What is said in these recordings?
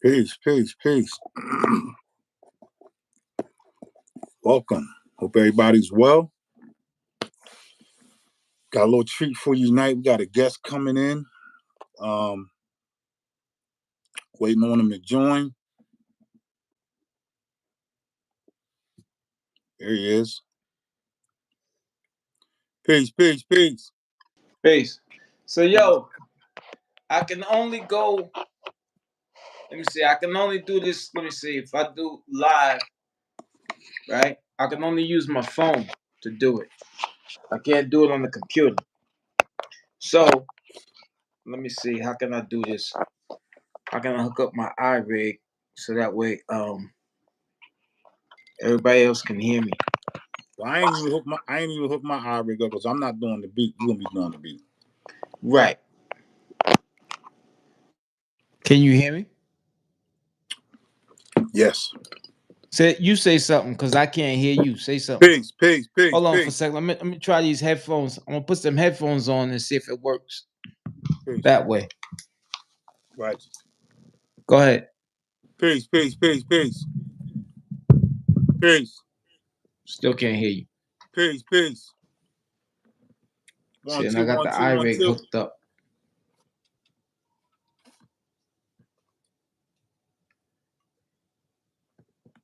Peace, peace, peace. Welcome. Hope everybody's well. Got a little treat for you tonight. We got a guest coming in. Um, Waiting on him to join. There he is. Peace, peace, peace. Peace. So I can only go. Let me see. I can only do this. Let me see. If I do live, right? I can only use my phone to do it. I can't do it on the computer. So let me see. How can I do this? How can I hook up my iRig so that way everybody else can hear me? Well, I ain't even hook my iRig up because I'm not doing the beat. You're gonna be doing the beat. Right. Can you hear me? Yes. Say something because I can't hear you. Say something. Peace, peace, peace, Hold on for a peace, second. Let me try these headphones. I'm gonna put some headphones on and see if it works peace. that way. Right. Go ahead. Peace, peace, peace, peace. Peace, Still can't hear you. peace, peace. See, One, and I two, got one, the two, one, iRig two. hooked up.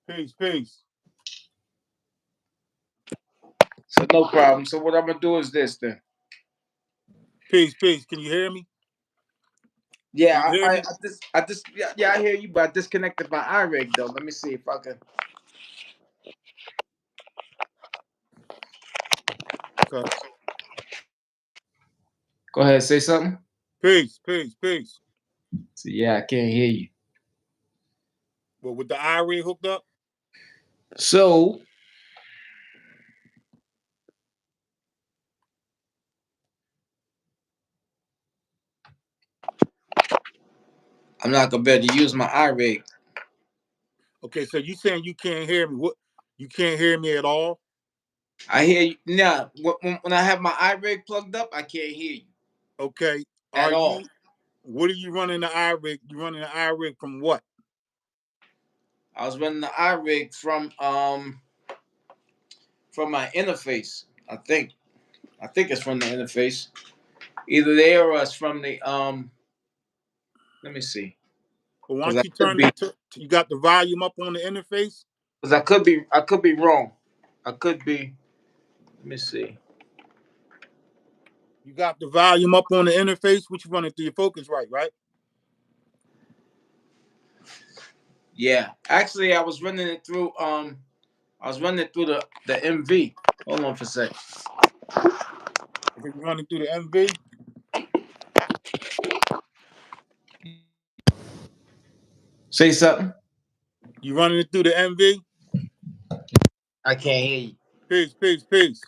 Peace, peace. So no problem. So what I'm gonna do is this then. Peace, peace. Can you hear me? Can Yeah, you hear me? yeah, I hear you, but I disconnected my iRig though. Let me see if I can. Okay. Go ahead, say something. Peace, peace, peace. So yeah, I can't hear you. But with the iRig hooked up? So I'm not gonna be able to use my iRig. Okay, so you saying you can't hear me? What? You can't hear me at all? I hear you now. When I have my iRig plugged up, I can't hear you Okay. Are at all. you? What are you running the iRig? You running the iRig from what? I was running the iRig from my interface. I think it's from the interface. Either there or it's from the Let me see. But Because once I you could turn be it to, you got the volume up on the interface. because I could be wrong. I could be. Let me see. You got the volume up on the interface, which you running through your Focusrite, right? Yeah, actually, I was running it through the MV. Hold on for a sec. Okay, you running through the MV. Say something. You running it through the MV. I can't hear you. Peace, peace, peace,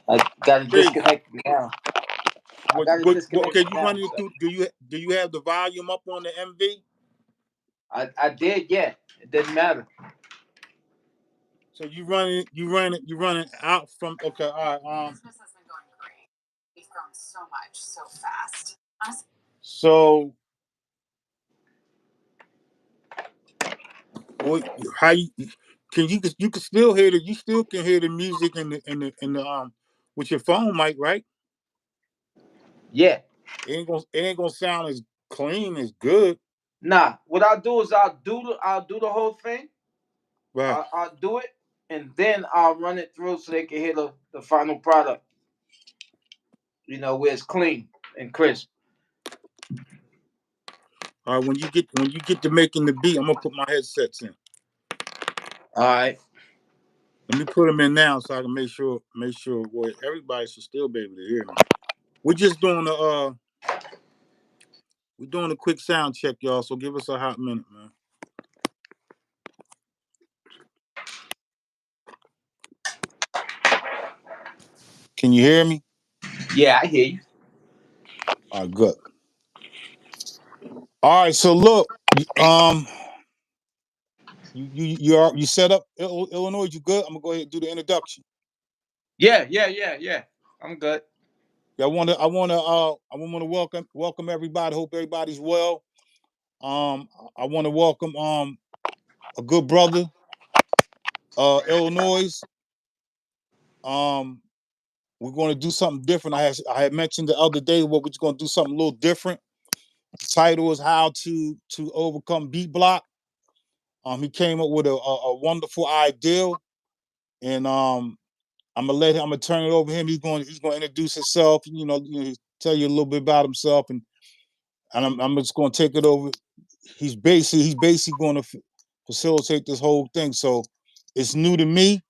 I got to peace. disconnect now. I got to disconnect Okay, you now. running it through? Do you have the volume up on the MV? I did. Yeah, it didn't matter. So you running out from. Okay, all right. Business has been going great. We've grown so much so fast. So what? How you can still hear the you still can hear the music in the with your phone mic, right? Yeah. It ain't gonna sound as clean as good, Nah. What I'll do is I'll do the whole thing. right? I'll do it, and then I'll run it through so they can hear the final product. Where it's clean and crisp. All right, when you get to making the beat, I'm gonna put my headsets in. All right. Let me put them in now so I can make sure well, everybody should still be able to hear me. We're just doing we're doing a quick sound check, y'all. So give us a hot minute, man. Can you hear me? Yeah, I hear you. All right, good. All right, so look, you set up Illinois. You good? I'm gonna go ahead and do the introduction. Yeah. I'm good. Yeah, I want to welcome everybody. Hope everybody's well. I want to welcome a good brother, Illa Noize. Um, we're going to do something different. I had mentioned the other day what we're going to do something a little different. The title is How to Overcome Beat Block. He came up with a wonderful idea, and I'm gonna let him. I'm gonna turn it over to him. He's going to introduce himself. Tell you a little bit about himself, and I'm just going to take it over. He's basically going to facilitate this whole thing. So it's new to me.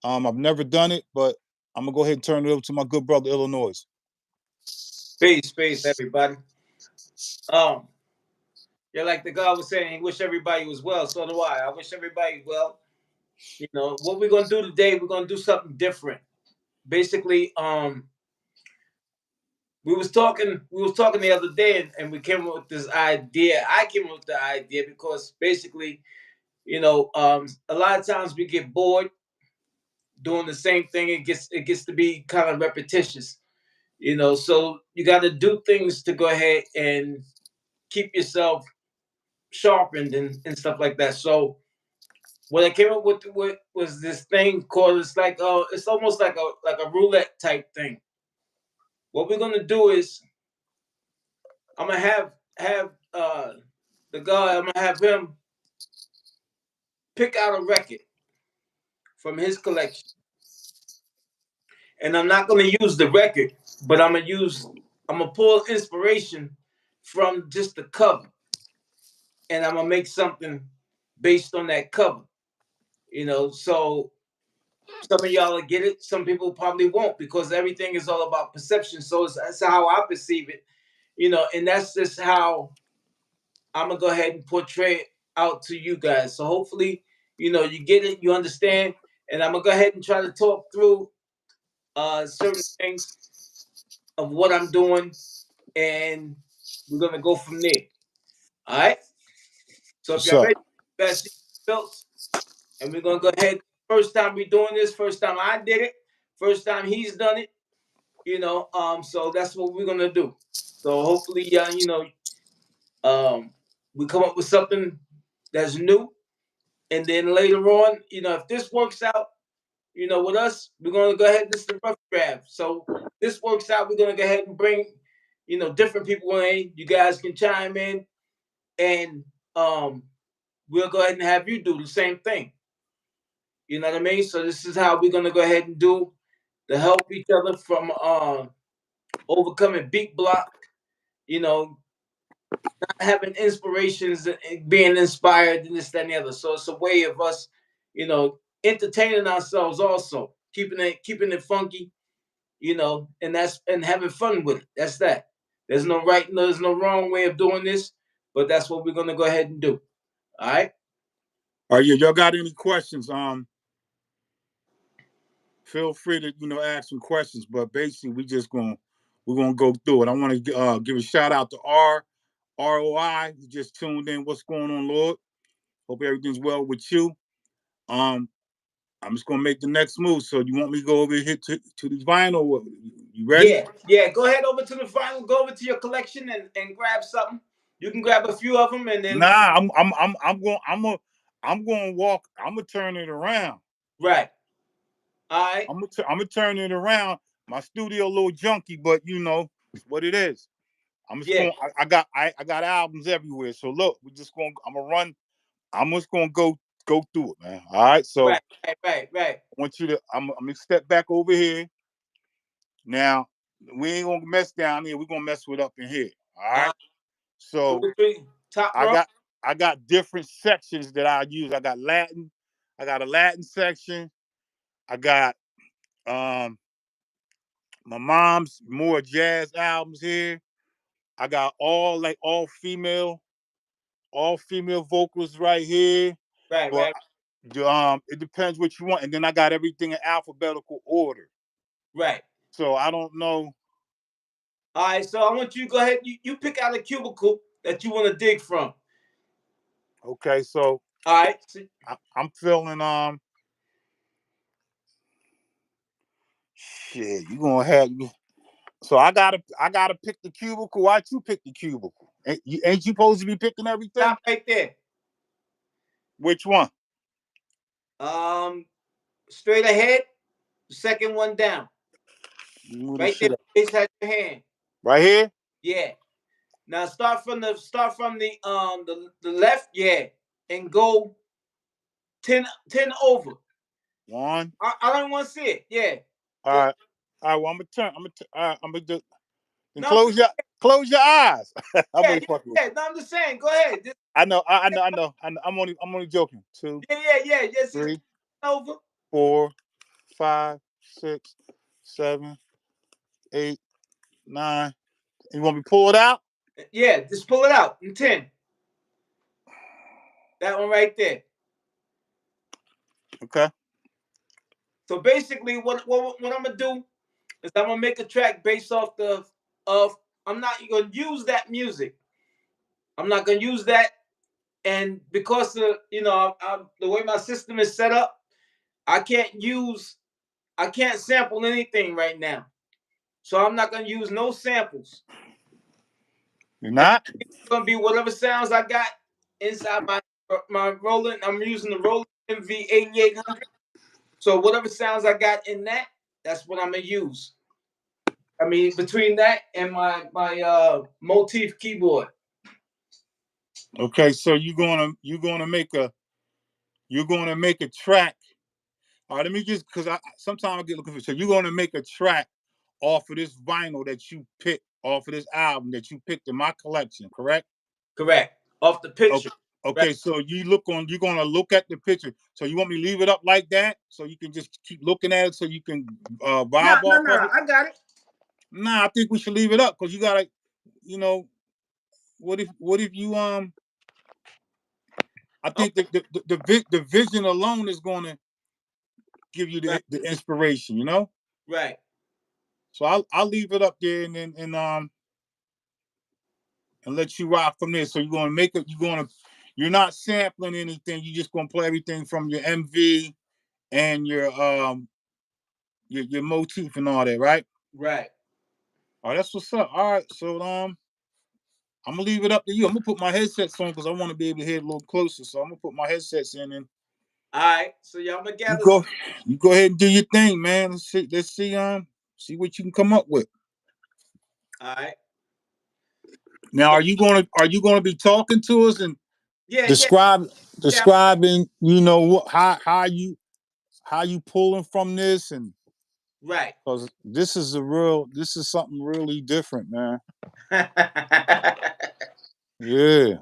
I've never done it, but I'm gonna go ahead and turn it over to my good brother Illa Noize. Peace, everybody. Um, yeah, like the guy was saying, he wish everybody was well. So do I. I wish everybody well. What we're gonna do today, we're gonna do something different. Basically, we was talking the other day, and we came up with this idea. I came up with the idea because basically, a lot of times we get bored doing the same thing. It gets to be kind of repetitious. So you got to do things to go ahead and keep yourself sharpened and stuff like that. So what I came up with was this thing called, it's almost like a roulette type thing. What we're gonna do is I'm gonna have the guy. I'm gonna have him pick out a record from his collection, and I'm not gonna use the record, but I'm gonna pull inspiration from just the cover, and I'm gonna make something based on that cover. So some of y'all will get it, some people probably won't, because everything is all about perception. So that's how I perceive it, and that's just how I'm gonna go ahead and portray it out to you guys. So hopefully, you get it, you understand, and I'm gonna go ahead and try to talk through certain things of what I'm doing, and we're gonna go from there. All right. So if What's y'all up? ready, best belts, and we're gonna go ahead. First time we doing this. First time I did it. First time he's done it. So that's what we're gonna do. So hopefully, um, we come up with something that's new, and then later on, if this works out, with us, we're gonna go ahead. This is the rough draft. So this works out, we're gonna go ahead and bring, different people in. You guys can chime in, and we'll go ahead and have you do the same thing. You know what I mean? So this is how we're gonna go ahead and do to help each other from overcoming beat block. You know, having inspirations and being inspired and this, that, and the other. So it's a way of us, entertaining ourselves also, keeping it funky, and having fun with it. That's that. There's no wrong way of doing this, but that's what we're gonna go ahead and do. All right. All right, yeah, y'all got any questions? Feel free to ask some questions. But basically, we're gonna go through it. I want to give a shout out to ROI. You just tuned in. What's going on, Lord? Hope everything's well with you. Um, I'm just gonna make the next move. So you want me to go over here to the vinyl? You ready? Yeah. Go ahead over to the final. Go over to your collection and grab something. You can grab a few of them, and then Nah, I'm going to walk. I'm gonna turn it around. right. All right. I'm gonna turn it around. My studio a little junky, but it's what it is. I'm just Yeah. going. I got albums everywhere. So look, we're just going. I'm gonna run. I'm just gonna go through it, man. All right. So Right. I want you to. I'm gonna step back over here. Now we ain't gonna mess down here. We're gonna mess with up in here. All Uh, right. So between top I row. got I got different sections that I use. I got Latin. I got a Latin section. I got um my mom's more jazz albums here. I got all female vocals right here. But Right. it depends what you want. And then I got everything in alphabetical order. Right. So I don't know. All right. So I want you to go ahead. You pick out a cubicle that you want to dig from. Okay, so All right. I'm feeling shit. You gonna have me. So I gotta pick the cubicle. Why'd you pick the cubicle? Ain't you supposed to be picking everything? Stop right there. Which one? Straight ahead. Second one down. Move this Right there. shit up. Face has your hand. Right here. Yeah. Now start from the the left. Yeah, and go 10 over. One. I don't want to see it. Yeah. All right. All right. Well, I'm gonna turn. All right. I'm gonna do. Then No. close your eyes. I'm Yeah. only fucking with Yeah. No, I'm just saying. Go ahead. you. I know. I know. I'm only joking. 2, Yeah. Just 3, over. 4, 5, 6, 7, 8, 9. You want me to pull it out? Yeah. Just pull it out in 10. That one right there. Okay. So basically, what I'm gonna do is I'm gonna make a track based off of. I'm not gonna use that music. I'm not gonna use that, and because of the way my system is set up, I can't sample anything right now. So I'm not gonna use no samples. You're not? It's gonna be whatever sounds I got inside my Roland. I'm using the Roland MV8800. So whatever sounds I got in that, that's what I'm gonna use. I mean, between that and my motif keyboard. Okay. So you're gonna make a track. All right. Let me just because I sometimes I get looking for. So you're gonna make a track off of this vinyl that you picked off of this album that you picked in my collection, correct? Correct. Off the Okay. picture. Right. Okay, so you're gonna look at the picture. So you want me to leave it up like that, so you can just keep looking at it, so you can No, vibe no, off no. of it. I got it. Nah, I think we should leave it up because you gotta, you know, what if you I Oh, think the vision alone is gonna give you right. the inspiration, you know. Right. So I'll leave it up there and let you rock from there. So you're gonna make it. You're not sampling anything. You're just gonna play everything from your MV and your motif and all that, right? Right. Oh, that's what's up. All right, so I'm gonna leave it up to you. I'm gonna put my headsets on because I want to be able to hear it a little closer. So I'm gonna put my headsets in and All right. So y'all gonna you gather. go you go ahead and do your thing, man. See what you can come up with. All right. Now, So are you gonna be talking to us and yeah. Yeah. describing, what how you pulling from this, and Right. because this is something really different, man. I Yeah.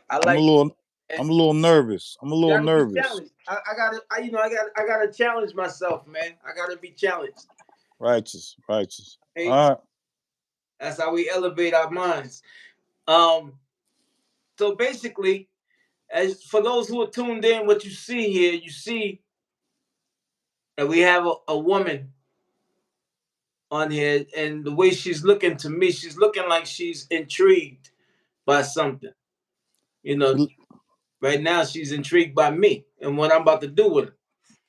I'm a like little it. I'm a little nervous. I'm a little Gotta be nervous. challenged. I gotta I gotta challenge myself, man. I gotta be challenged. Righteous, righteous. Hey, All right. that's how we elevate our minds. Um, so basically, as for those who are tuned in, what you see here, you see that we have a woman on here, and the way she's looking to me, she's looking like she's intrigued by something. You know, right now she's intrigued by me and what I'm about to do with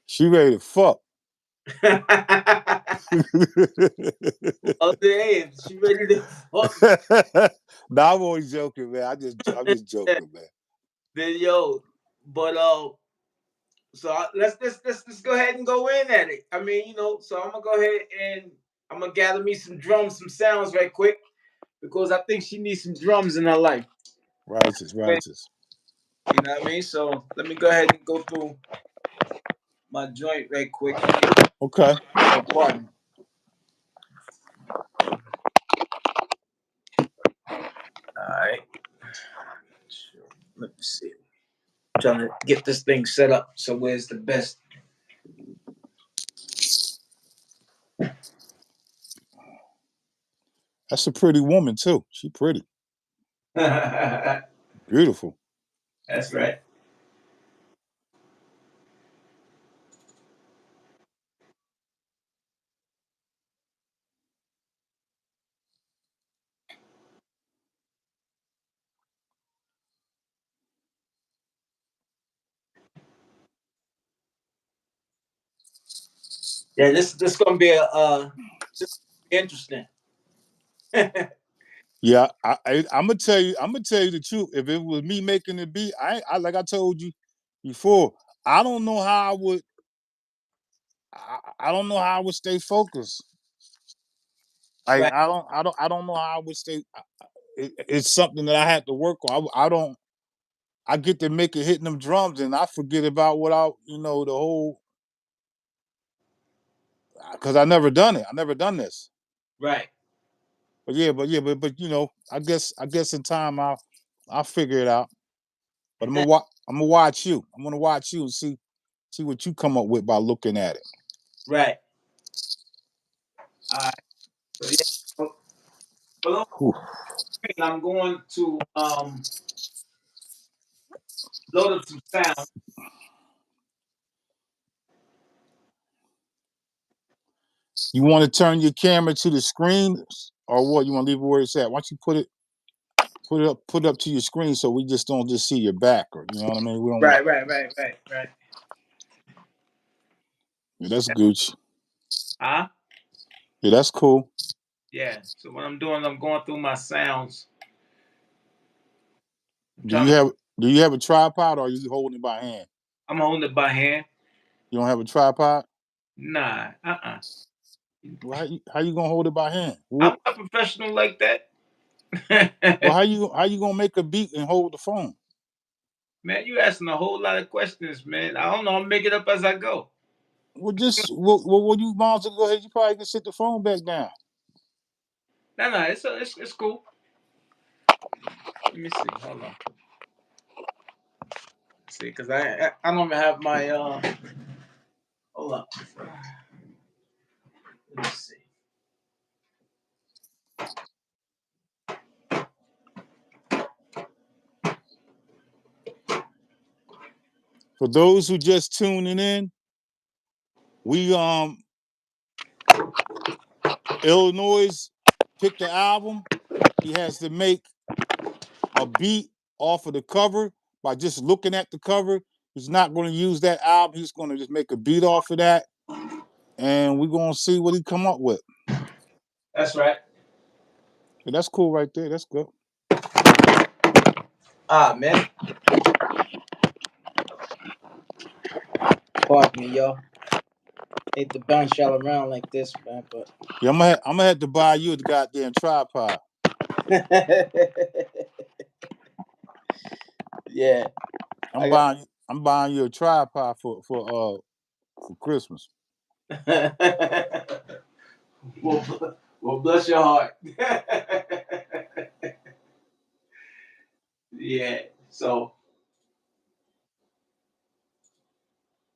She ready to fuck. her. Well, hey, she ready to fuck. No, I'm always joking, man. I'm just joking, man. Then yo, but so let's go ahead and go in at it. I mean, so I'm gonna go ahead and I'm gonna gather me some drums, some sounds right quick because I think she needs some drums in her life. Righteous, righteous. You know what I mean? So let me go ahead and go through my joint right quick. Okay. Oh, pardon. All right. Let me see. I'm trying to get this thing set up. So where's the best? That's a pretty woman too. She pretty. That's Beautiful. right. Yeah, this gonna be a this interesting. Yeah, I'm gonna tell you. I'm gonna tell you the truth. If it was me making the beat, I like I told you before. I don't know how I would. I don't know how I would stay focused. Like Right, I don't know how I would stay. It's something that I had to work on. I don't. I get to make it hitting them drums, and I forget about what the whole. Because I never done it. I never done this. right. But I guess in time I'll figure it out. But I'm gonna watch you. I'm gonna watch you and see what you come up with by looking at it. Right. All right. So yeah. Below Whew. screen, I'm going to load up some sound. You want to turn your camera to the screen, or what? You want to leave it where it's at? Why don't you put it up to your screen so we just don't just see your back, or you know what I mean? We don't want. Right, right, right, right, right. Yeah, that's Gucci. Huh? Yeah, that's cool. Yeah. So what I'm doing, I'm going through my sounds. I'm Do trying you to. have do you have a tripod, or are you holding it by hand? I'm holding it by hand. You don't have a tripod? Nah. Well, how you gonna hold it by hand? I'm Well, not professional like that. how you gonna make a beat and hold the phone? Man, you asking a whole lot of questions, man. I don't know. I'll make it up as I go. Well, you might as well go ahead. You probably can sit the phone back down. No, it's cool. Let me see. Hold on. See, because I don't even have my hold on. Let me see. For those who just tuning in, we Illa Noize picked the album. He has to make a beat off of the cover by just looking at the cover. He's not going to use that album. He's going to just make a beat off of that, and we're going to see what he come up with. That's right. Yeah, that's cool right there. That's good. Ah, man. Pardon me, yo. Hate to bounce y'all around like this, man, but Yeah, I'm gonna have to buy you the goddamn tripod. yeah, I'm I got. buying I'm buying you a tripod for Christmas. well, bless your heart. yeah. So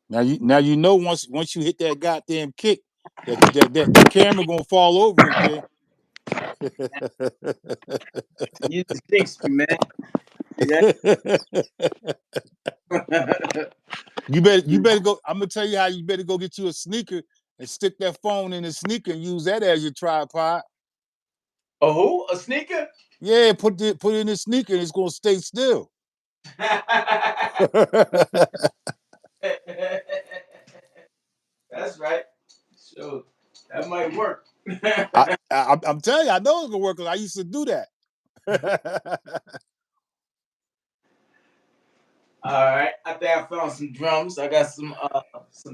Now you know once you hit that goddamn kick that the camera gonna fall over again. you just jinxed me, man. See that? you better go. I'm gonna tell you how you better go get you a sneaker and stick that phone in the sneaker and use that as your tripod. A who? A sneaker? Yeah, put it in the sneaker and it's gonna stay still. That's right. So that might work. I'm telling you, I know it's gonna work because I used to do that. All right, I think I found some drums. I got some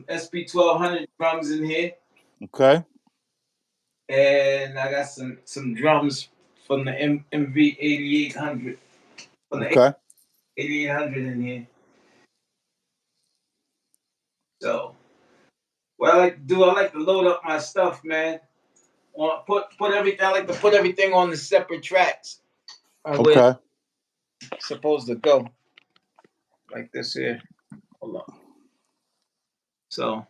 SP 1200 drums in here, Okay. and I got some drums from the MV 8800 from the Okay. 8800 in here. So what I like to do, I like to load up my stuff, man. Put everything. I like to put everything on the separate tracks on where Okay. it's supposed to go, like this here. Hold on. So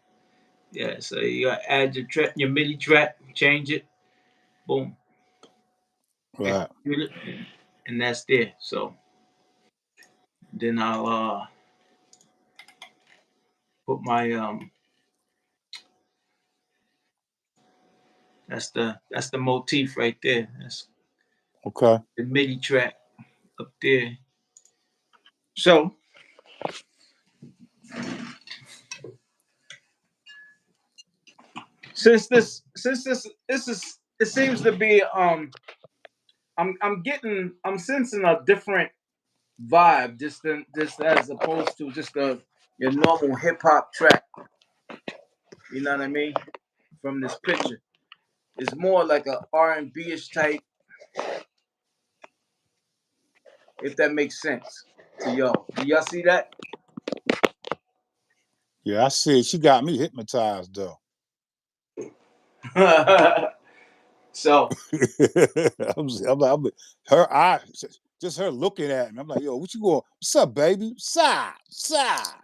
yeah, so you gotta add your MIDI track, change it, boom, Right. and that's there. So then I'll put my that's the motif right there. That's Okay. the MIDI track up there. So since this is it seems to be I'm sensing a different vibe just as opposed to just your normal hip hop track. You know what I mean? From this picture, it's more like a R&B ish type, if that makes sense to y'all. Do y'all see that? Yeah, I said she got me hypnotized though. So Her eyes, just her looking at me. I'm like, yo, what you going? What's up, baby? What's up? What's up?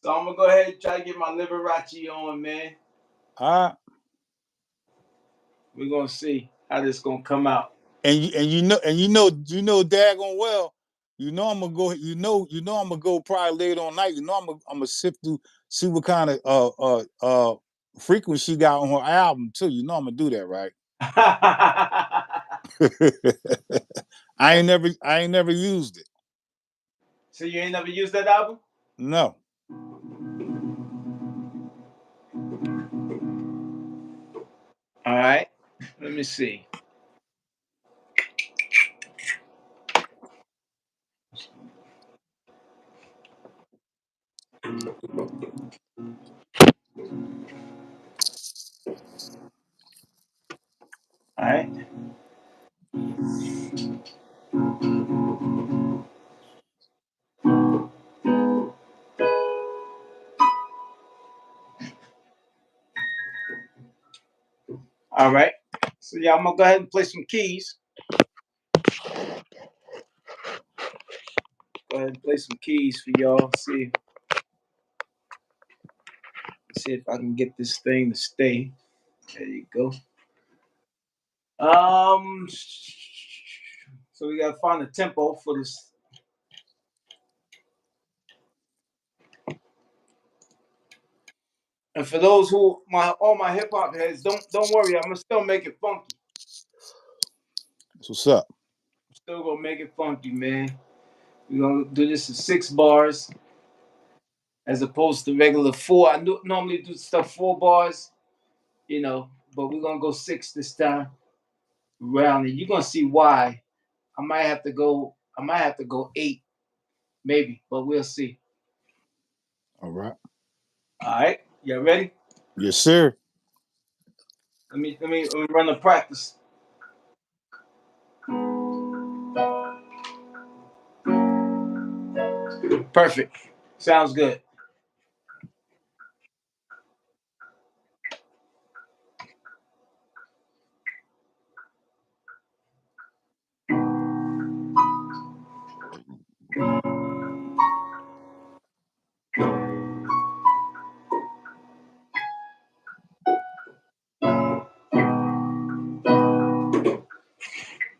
So I'm gonna go ahead and try to get my Liberace on, man. All right. We're gonna see how this gonna come out. And daggone well, I'm gonna go. I'm gonna go probably later on night. I'm gonna sift through, see what kind of frequency she got on her album too. I'm gonna do that, right? I ain't never used it. So you ain't never used that album? No. All right. Let me see. All right. All right. So yeah, I'm gonna go ahead and play some keys. Go ahead and play some keys for y'all. See if I can get this thing to stay. There you go. So we gotta find a tempo for this. And for those who all my hip hop heads, don't worry, I'm gonna still make it funky. That's what's up. Still gonna make it funky, man. We're gonna do this in 6 bars as opposed to regular 4. I normally do stuff 4 bars, but we're gonna go 6 this time around, and you're gonna see why. I might have to go 8, maybe, but we'll see. All right. All right, you ready? Yes, sir. Let me run the practice. Perfect. Sounds good.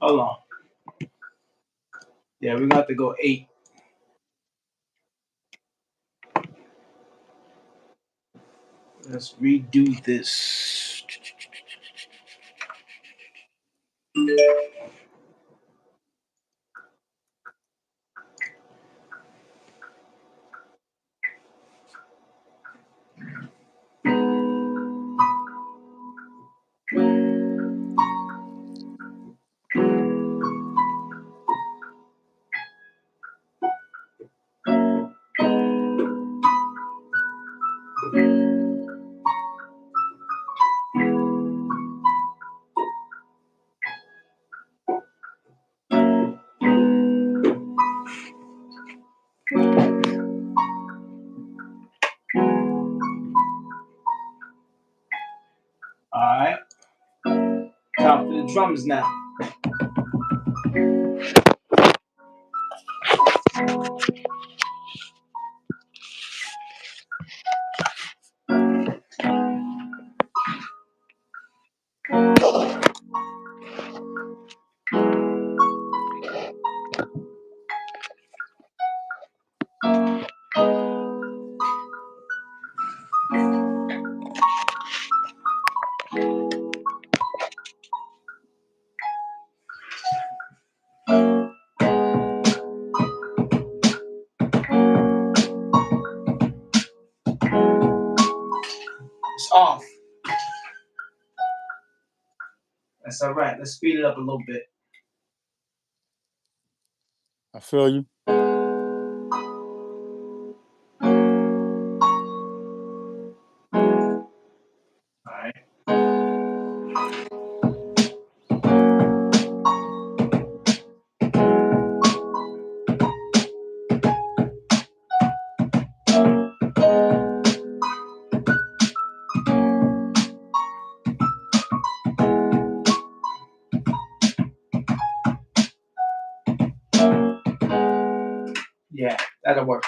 Hold on. Yeah, we're gonna have to go 8. Let's redo this. All right. Time for the drums now. That's all right. Let's speed it up a little bit. I feel you. All right. Yeah, that'll work.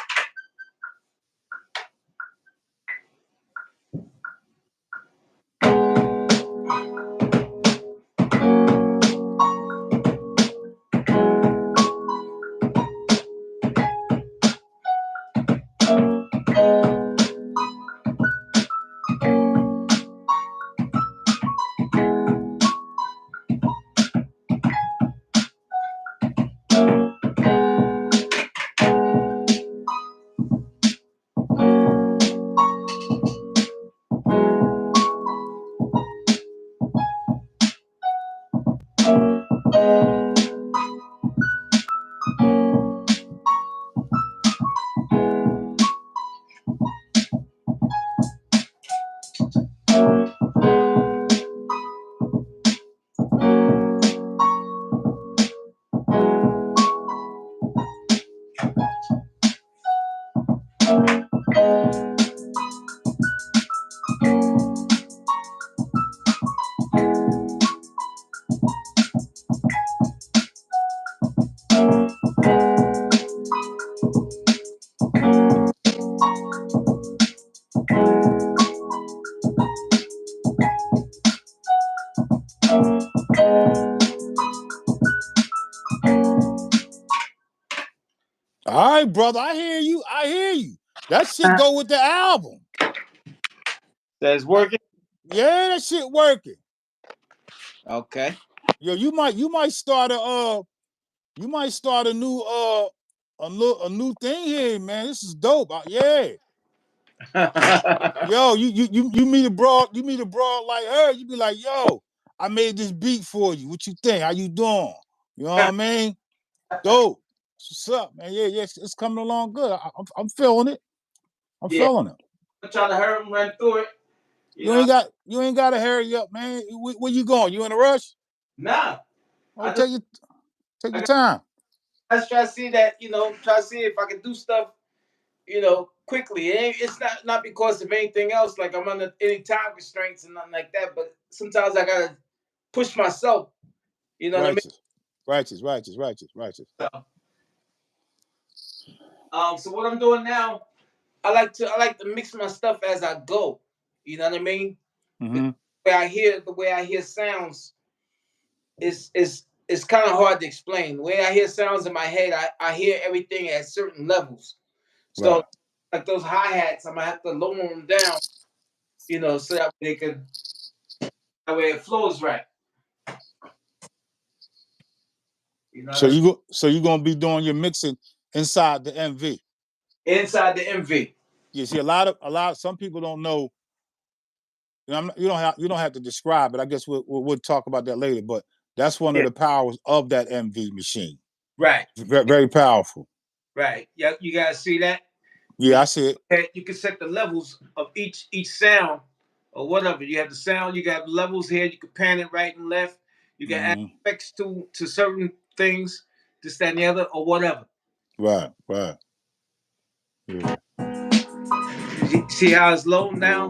All right, brother. I hear you. I hear you. That shit go with the album. That's working. Yeah, that shit working. Okay. Yo, you might start a new a new thing here, man. This is dope. Yeah. Yo, you meet a broad like her, you be like, yo, I made this beat for you. What you think? How you doing? You know what I mean? Dope. What's up, man? Yeah, it's coming along good. I'm feeling it. I'm Yeah. feeling it. I'm trying to hurry and run through it. You ain't got to hurry up, man. Where you going? You in a rush? Nah. Oh, take your time. I just try to see that, try to see if I can do stuff, quickly. It's not because of anything else, like I'm under any time constraints and nothing like that, but sometimes I gotta push myself, you know what I mean? Righteous. So, so what I'm doing now, I like to mix my stuff as I go. You know what I mean? Mm-hmm. The way I hear sounds is kind of hard to explain. The way I hear sounds in my head, I hear everything at certain levels. So Right. like those hi-hats, I'm gonna have to lower them down, so that that way it flows right. So you gonna be doing your mixing inside the MV. Inside the MV. You see, some people don't know. You don't have to describe it. I guess we'll talk about that later. But that's one of the powers of that MV machine. Right. Very, very powerful. Right. Yeah, you guys see that? Yeah, I see it. You can set the levels of each sound or whatever. You have the sound, you got levels here, you can pan it right and left. You can add effects to certain things, this, that, and the other, or whatever. Right. Yeah. See how it's low now?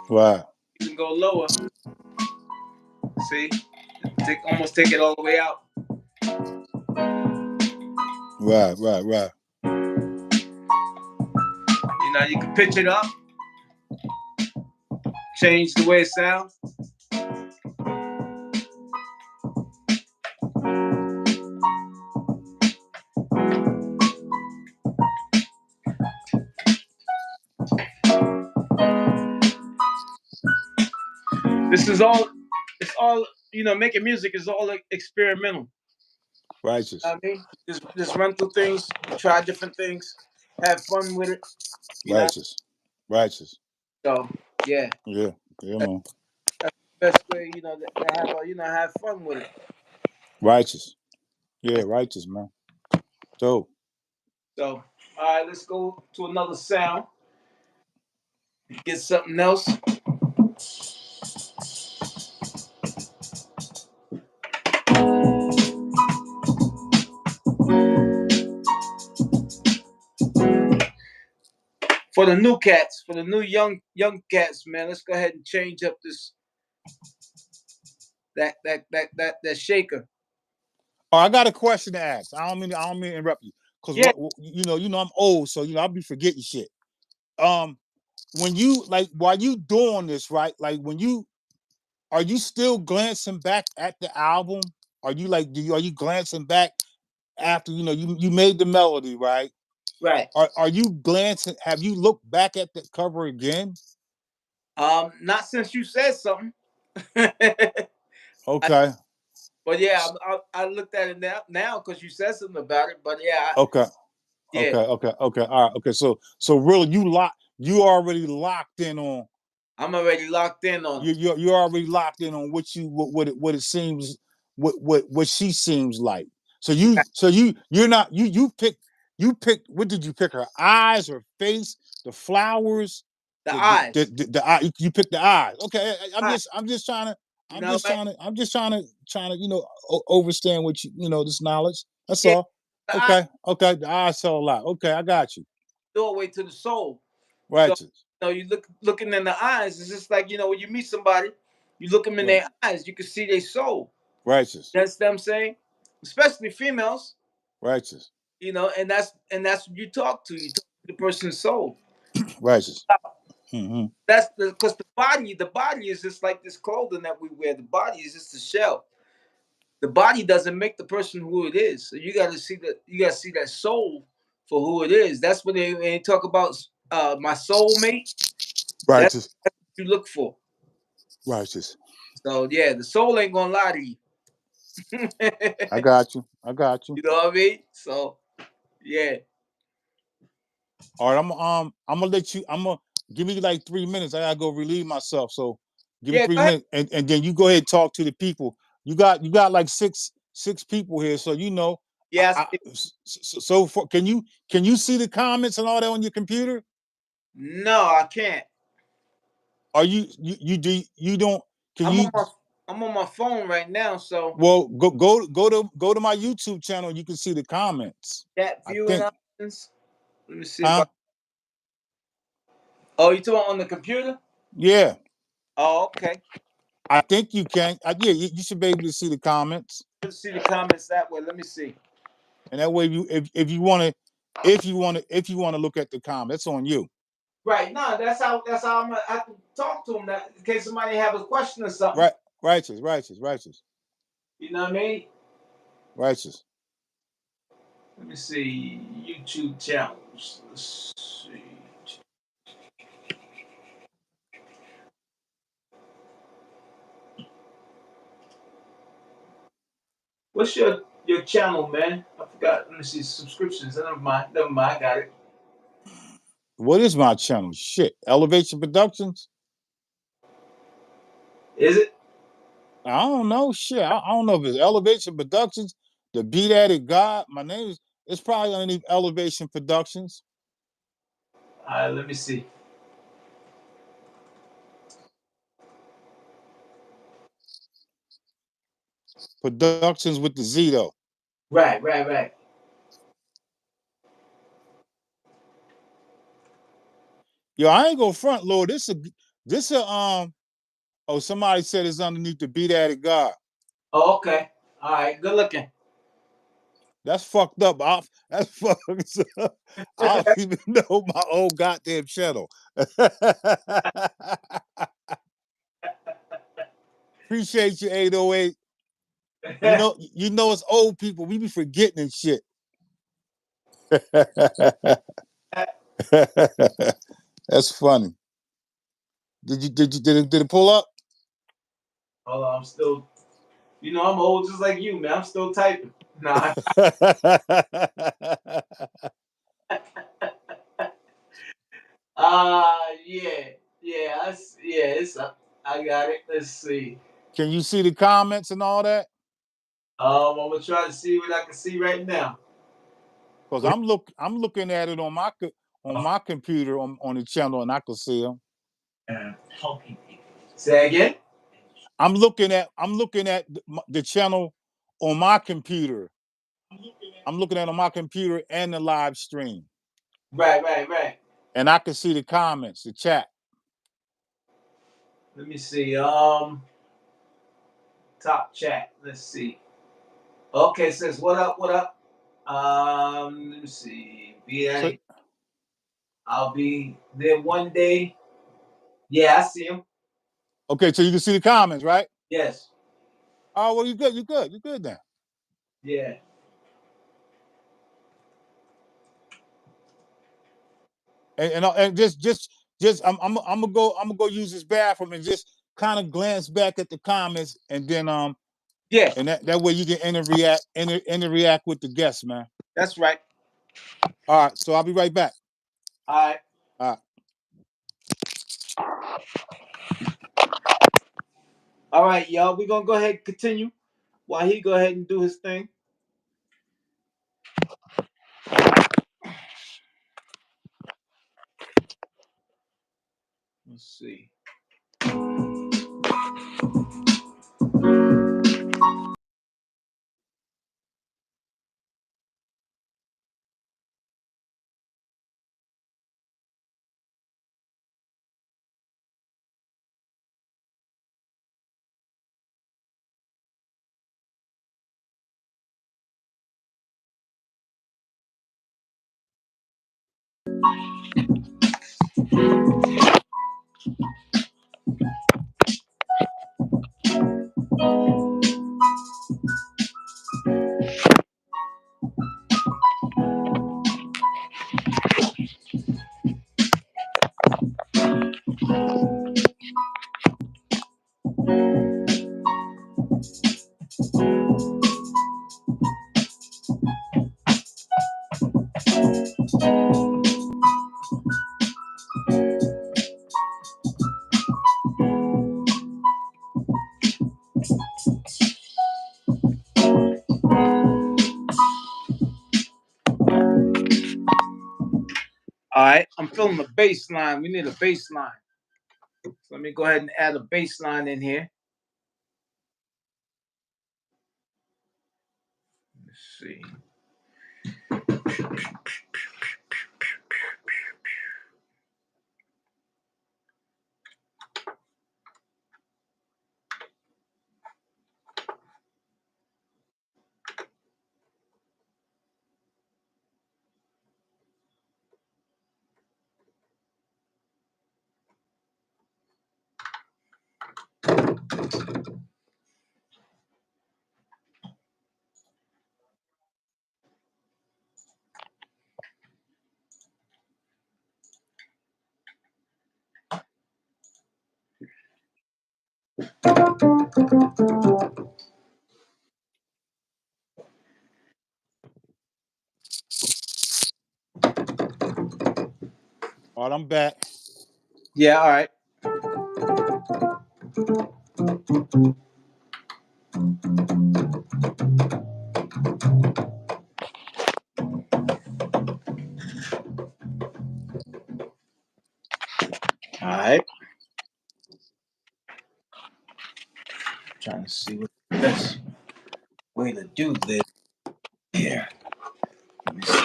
Right. You can go lower. See? Almost take it all the way out. Right. You can pitch it up, change the way it sounds. It's all, making music is all experimental. Righteous. I mean, just run through things, try different things, have fun with it. Righteous. So, yeah. Yeah, man. best way, to have have fun with it. Righteous. Yeah, righteous, man. Dope. So, all right, let's go to another sound. Get something else. For the new cats, for the new young cats, man. Let's go ahead and change up this that shaker. Oh, I got a question to ask. I don't mean to interrupt you. Cause Yeah, what I'm old, so I'll be forgetting shit. Um, when you like while you doing this, right? Like when you are you still glancing back at the album? Are you like are you glancing back after you made the melody, right? right. Are you glancing? Have you looked back at the cover again? Not since you said something. I, Okay, but yeah, I looked at it now because you said something about it. But yeah, okay, yeah, okay. All right, okay. So really, you already locked in on I'm already locked in on it. you're already locked in on what it seems what she seems like. You're not you picked what did you pick her eyes, her face, the flowers, The eyes. the eye you picked the eyes. Okay, Eyes. I'm just trying to You know, like trying to overstand what this knowledge. That's yeah, all. the eye Okay, the eyes tell a lot. Okay, I got you. doorway to the soul. So Righteous, you looking in the eyes. It's just like when you meet somebody, you look them in right, their eyes. You can see their soul. righteous, That's what I'm saying. Especially females. righteous, And that's what you talk to. You talk to the person's soul. righteous. Mm-hmm. That's because the body is just like this clothing that we wear. The body is just a shell. The body doesn't make the person who it is. So you gotta see that soul for who it is. That's when they talk about my soulmate. That's Righteous, what you look for. righteous. So yeah, the soul ain't gonna lie to you. I got you. I got you. You know what I mean? So yeah, All right, I'm gonna let you. I'm gonna give me like 3 minutes. I gotta go relieve myself. So give me yeah. three Go ahead. minutes, and then you go ahead and talk to the people. You got like six people here, so Yes. so for, can you see the comments and all that on your computer? No, I can't. Are you do you don't can I'm you on my I'm on my phone right now. So well go to my YouTube channel. You can see the comments. that I viewing think, options. Let me see if I. huh? Oh, you talking on the computer? Yeah, Oh, okay. I think you can. Yeah, you should be able to see the comments. Let's see the comments that way. Let me see. And that way, if you want to look at the comments, that's on you. Right. No, that's how I'm gonna have to talk to them. That in case somebody have a question or something. Right, righteous, You know what I mean? righteous. Let me see YouTube channels. Let's see. What's your channel, man? I forgot. Let me see subscriptions. Never mind. Never mind. I got it. What is my channel? Shit, Elevation Productions. Is it? I don't know. Shit, I don't know if it's Elevation Productions. The Beat Addict God. My name is. It's probably underneath Elevation Productions. All right. Let me see. Productions with the Z though. Right. Right. Right. Yo, I ain't gonna front, Lord. This a Oh, somebody said it's underneath the Beat Addict God. Oh, okay. All right. Good looking. That's fucked up. That's fucked up. I don't even know my own goddamn channel. Appreciate you, 808. It's old people. We be forgetting and shit. That's funny. Did it pull up? Hold on. I'm still. I'm old just like you, man. I'm still typing. Nah. Yeah. Yeah. Yeah. It's. I got it. Let's see. Can you see the comments and all that? I'm gonna try to see what I can see right now. Because I'm looking at it on my computer on the channel, and I can see them. Helping people. Say again. I'm looking at the channel on my computer. I'm looking at it on my computer and the live stream. Right. And I can see the comments, the chat. Let me see. Top chat. Let's see. Okay, says what up? What up? Let me see. So, I'll be there one day. Yeah, I see him. okay, so you can see the comments, right? Yes. Oh, well, you're good then. Yeah. And just I'm gonna go use this bathroom and just kind of glance back at the comments, and then Yeah. and that way you can interact with the guests, man. That's right. All right, so I'll be right back. All right. All right. All right, y'all. We're gonna go ahead and continue while he go ahead and do his thing. Let's see. All right. I'm feeling a bass line. We need a bass line. So let me go ahead and add a bass line in here. Let's see. All right, I'm back. Yeah. All right. All right. Trying to see what the best way to do this here. Let me see.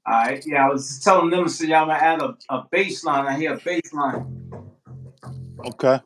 All right. Yeah, I was telling them to see I'm gonna add a bass line. I hear a bass line. Okay.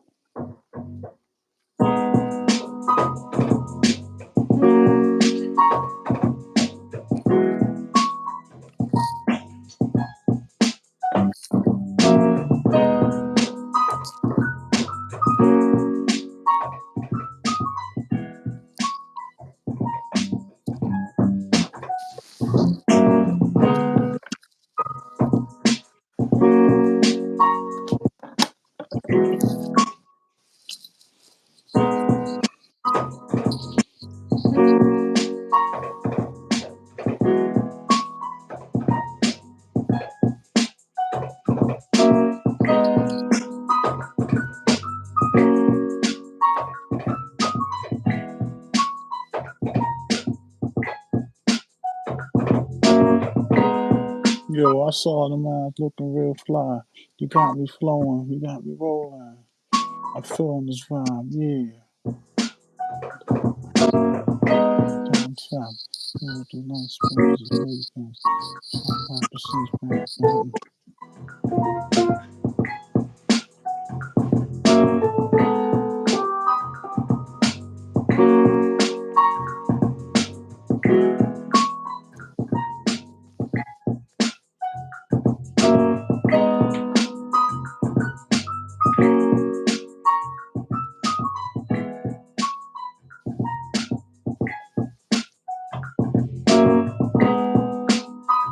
Yo, I saw the man looking real fly. You got me flowing. You got me rolling. I'm feeling this vibe. Yeah. Down south. With the nice things, great things. Some opposites, man.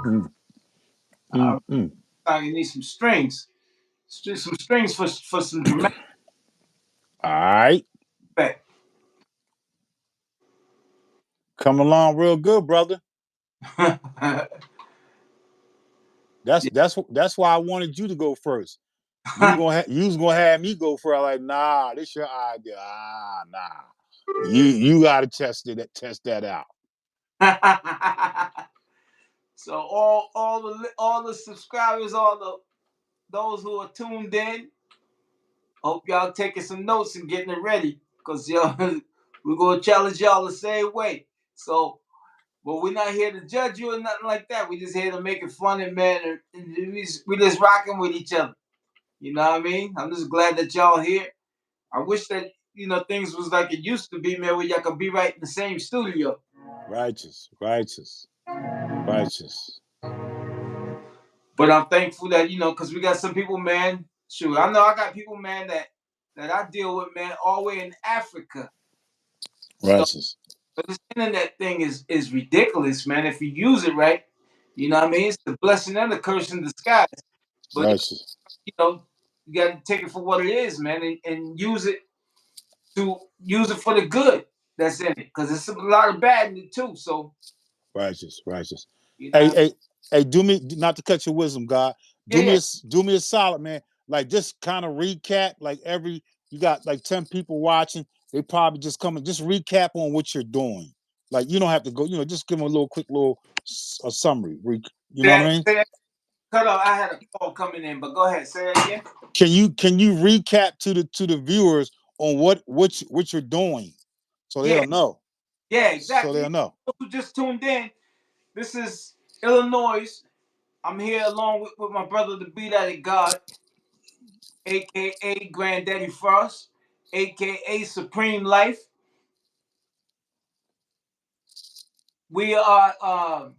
Mm, I mm. you need some strings. Some strings for some dramatic All right. effect. Coming along real good, brother. That's why I wanted you to go first. You was gonna have me go first. Like, nah, this your idea. Nah. You gotta test that out. So all the subscribers, those who are tuned in, hope y'all taking some notes and getting it ready, cause y'all we're gonna challenge y'all the same way. So, but we're not here to judge you or nothing like that. We just here to make it fun and man, and we just rocking with each other. You know what I mean? I'm just glad that y'all here. I wish that things was like it used to be, man, where y'all could be right in the same studio. Righteous, righteous, righteous. But I'm thankful that because we got some people, man. Shoot, I know I got people, man, that I deal with, man, all the way in Africa. So, Righteous, but this internet thing is ridiculous, man. If you use it right, you know what I mean. It's the blessing and the curse in disguise. But righteous, you know, you got to take it for what it is, man, and use it for the good that's in it, because there's a lot of bad in it too. So righteous, righteous. you Hey, know, hey, hey, do me not to cut your wisdom, God. yeah, yeah, Do me a solid, man. Like just kind of recap, like you got like 10 people watching, they probably just come and just recap on what you're doing. Like you don't have to go, just give them a little quick little a summary. You know what I mean? say that, cut off. I had a call coming in, but go ahead, say that again. Can you recap to the viewers on what you're doing so Yeah, they'll know. yeah, So exactly. they'll know. Who just tuned in? This is Illinois. I'm here along with my brother, the Beat Out of God, aka Granddaddy Frost, aka Supreme Life. We are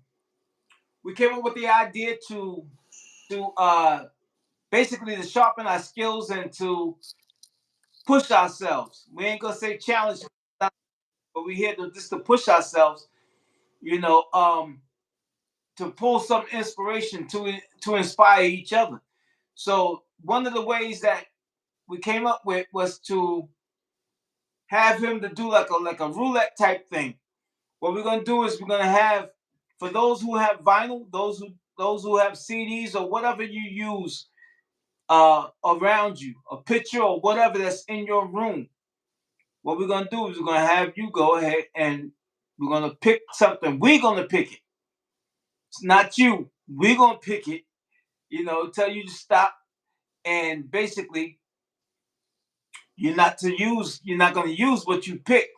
we came up with the idea to basically to sharpen our skills and to push ourselves. We ain't gonna say challenge, but we here to just to push ourselves. You know, to pull some inspiration to inspire each other. So one of the ways that we came up with was to have him to do like a roulette type thing. What we're gonna do is we're gonna have, for those who have vinyl, those who have CDs or whatever you use around you, a picture or whatever that's in your room. What we're gonna do is we're gonna have you go ahead and we're gonna pick something. We're gonna pick it. It's not you. We're gonna pick it. Tell you to stop, and basically you're not gonna use what you pick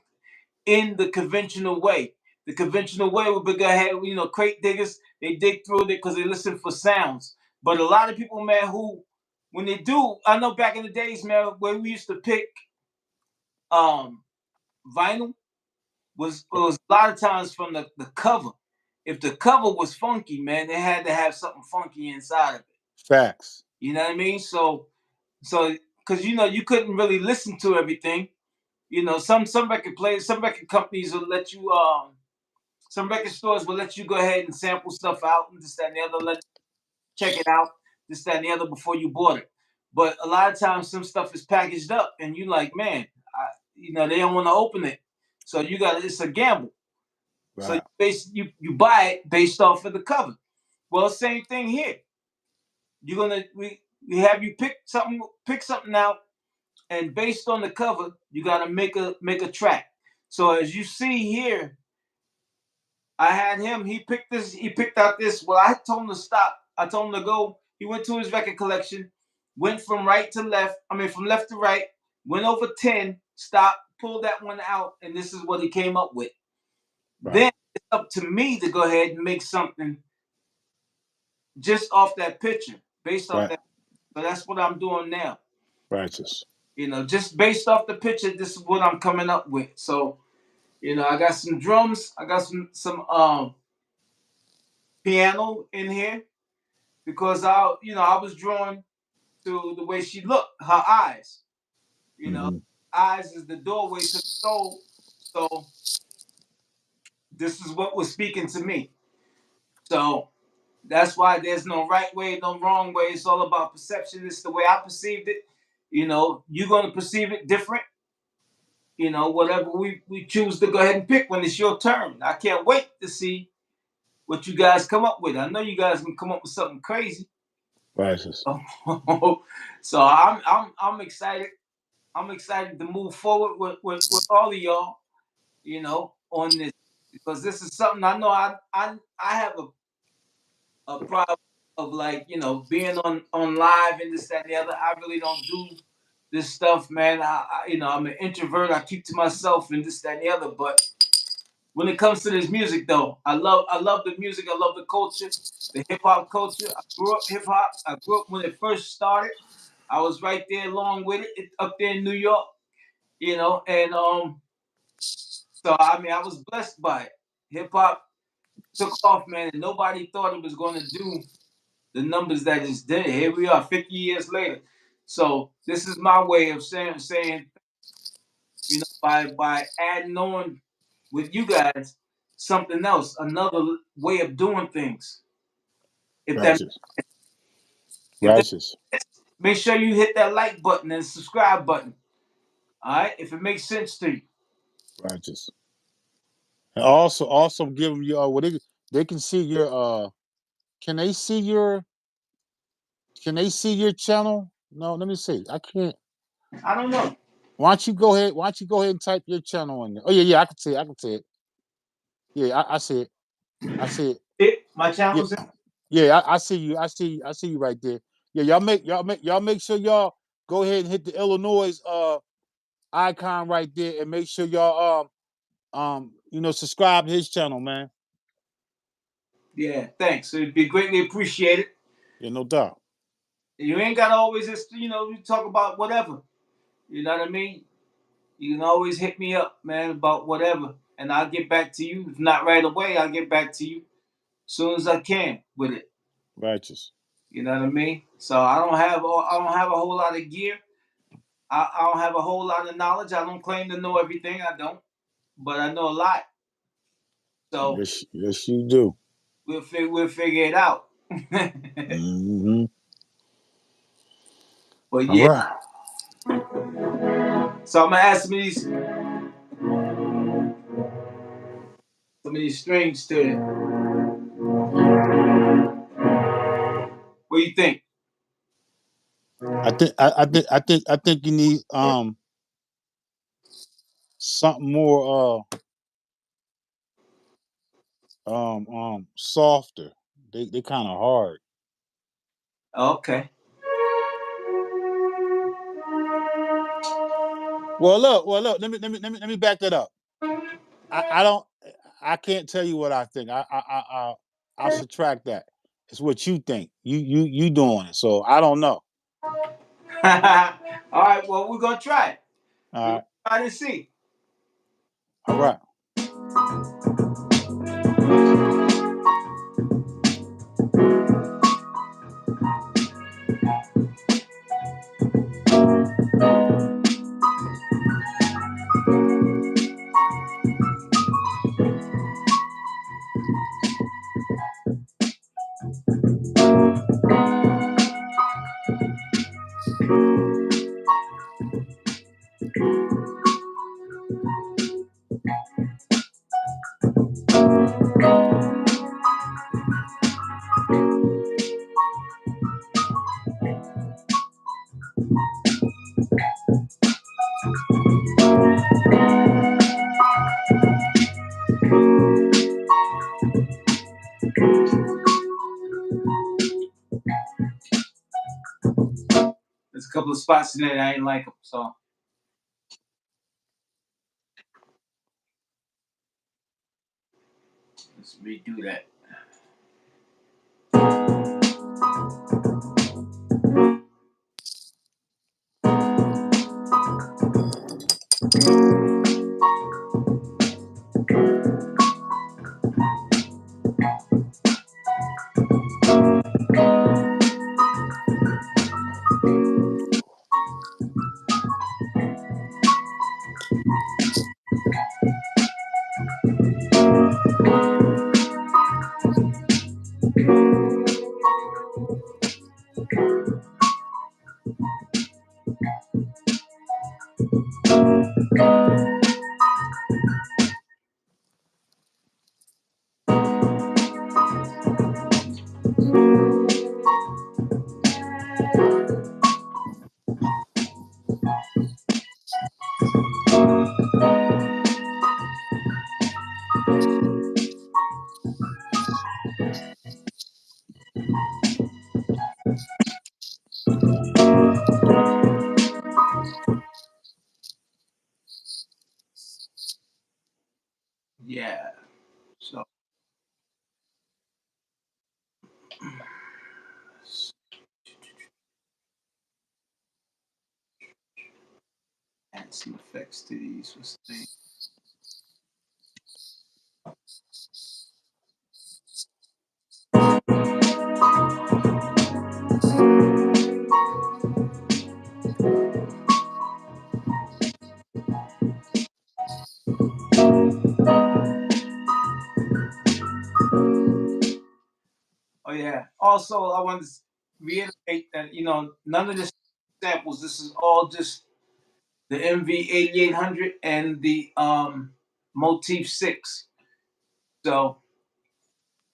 in the conventional way. The conventional way would be go ahead, crate diggers, they dig through it because they listen for sounds. But a lot of people, man, who when they do, I know back in the days, man, where we used to pick um vinyl was a lot of times from the cover. If the cover was funky, man, they had to have something funky inside of it. Facts. You know what I mean? So because you couldn't really listen to everything. Some record players, some record companies will let you some record stores will let you go ahead and sample stuff out and this, that, and the other, check it out, this, that, and the other before you bought it. But a lot of times some stuff is packaged up and you like, man, they don't want to open it. So it's a gamble. So Right. you buy it based off of the cover. Well, same thing here. We have you pick something out, and based on the cover, you gotta make a track. So as you see here, I had him. He picked out this. Well, I told him to stop I told him to go. He went to his record collection, went from right to left. I mean, from left to right. Went over 10, stopped, pulled that one out, and this is what he came up with. Right. Then it's up to me to go ahead and make something just off that picture, based off Right. that. So that's what I'm doing now. Righteous. Just based off the picture, this is what I'm coming up with. So, I got some drums, I got some piano in here because I was drawn to the way she looked, her eyes. Mm-hmm. Eyes is the doorway to the soul. So this is what was speaking to me. So that's why there's no right way, no wrong way. It's all about perception. It's the way I perceived it. You're gonna perceive it different. Whatever we choose to go ahead and pick when it's your turn. I can't wait to see what you guys come up with. I know you guys can come up with something crazy. Righteous. So I'm excited. I'm excited to move forward with all of y'all, on this because this is something I know I have a problem of like, being on live and this, that, and the other. I really don't do this stuff, man. I'm an introvert. I keep to myself and this, that, and the other. But when it comes to this music, though, I love the music. I love the culture, the hip hop culture. I grew up hip hop. I grew up when it first started. I was right there along with it up there in New York, and so I mean I was blessed by it. Hip hop took off, man, and nobody thought it was going to do the numbers that it's did. Here we are, 50 years later. So this is my way of saying, by adding on with you guys something else, another way of doing things. If that Righteous. if that Righteous. make sure you hit that like button and subscribe button. All right, if it makes sense to you. Righteous. And also give them your they can see your can they see your channel? No, let me see. I can't. I don't know. Why don't you go ahead? Why don't you go ahead and type your channel in there? Oh yeah, I can see it. I can see it. Yeah, I see it. I see it. My Yeah, channel's in. yeah, I see you. I see you right there. Yeah, y'all make sure y'all go ahead and hit the Illinois icon right there and make sure y'all subscribe to his channel, man. Yeah, thanks. It'd be greatly appreciated. Yeah, no doubt. You ain't gotta always just, you talk about whatever. You know what I mean? You can always hit me up, man, about whatever, and I'll get back to you. If not right away, I'll get back to you as soon as I can with it. Righteous. You know what I mean? So I don't have a whole lot of gear. I don't have a whole lot of knowledge. I don't claim to know everything. I don't, but I know a lot. So Yes, you do. we'll figure it out. Mm-hmm. But All yeah, right. so I'm gonna add some of these strings to it. What do you think? I think you need something more softer. They kind of hard. Okay. Well look. Let me back that up. I don't. I can't tell you what I think. I'll subtract that. It's what you think. You doing it. So I don't know. All right. Well, we're gonna try it. All We're gonna right. try to see. All right. couple of spots in there that I ain't like them, so let's redo that. Yeah. So add some effects to these. What's the name? Oh yeah. Also, I want to reiterate that none of this samples. This is all just the MV8800 and the Motif 6. So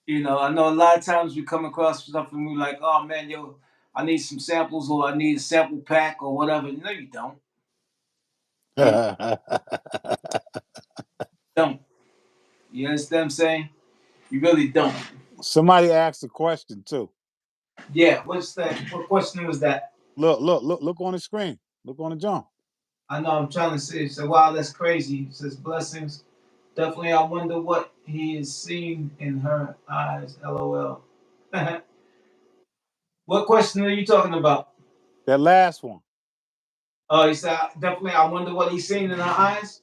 I know a lot of times we come across stuff and we're like, oh man, yo, I need some samples or I need a sample pack or whatever. No, you don't. You don't. You understand what I'm saying? You really don't. Somebody asked a question too. Yeah, what's that? What question was that? Look on the screen. Look on the jump. I know I'm trying to see. So wow, that's crazy. It says blessings. Definitely I wonder what he is seeing in her eyes. LOL. What question are you talking about? That last one. Oh, he said definitely I wonder what he's seeing in her eyes.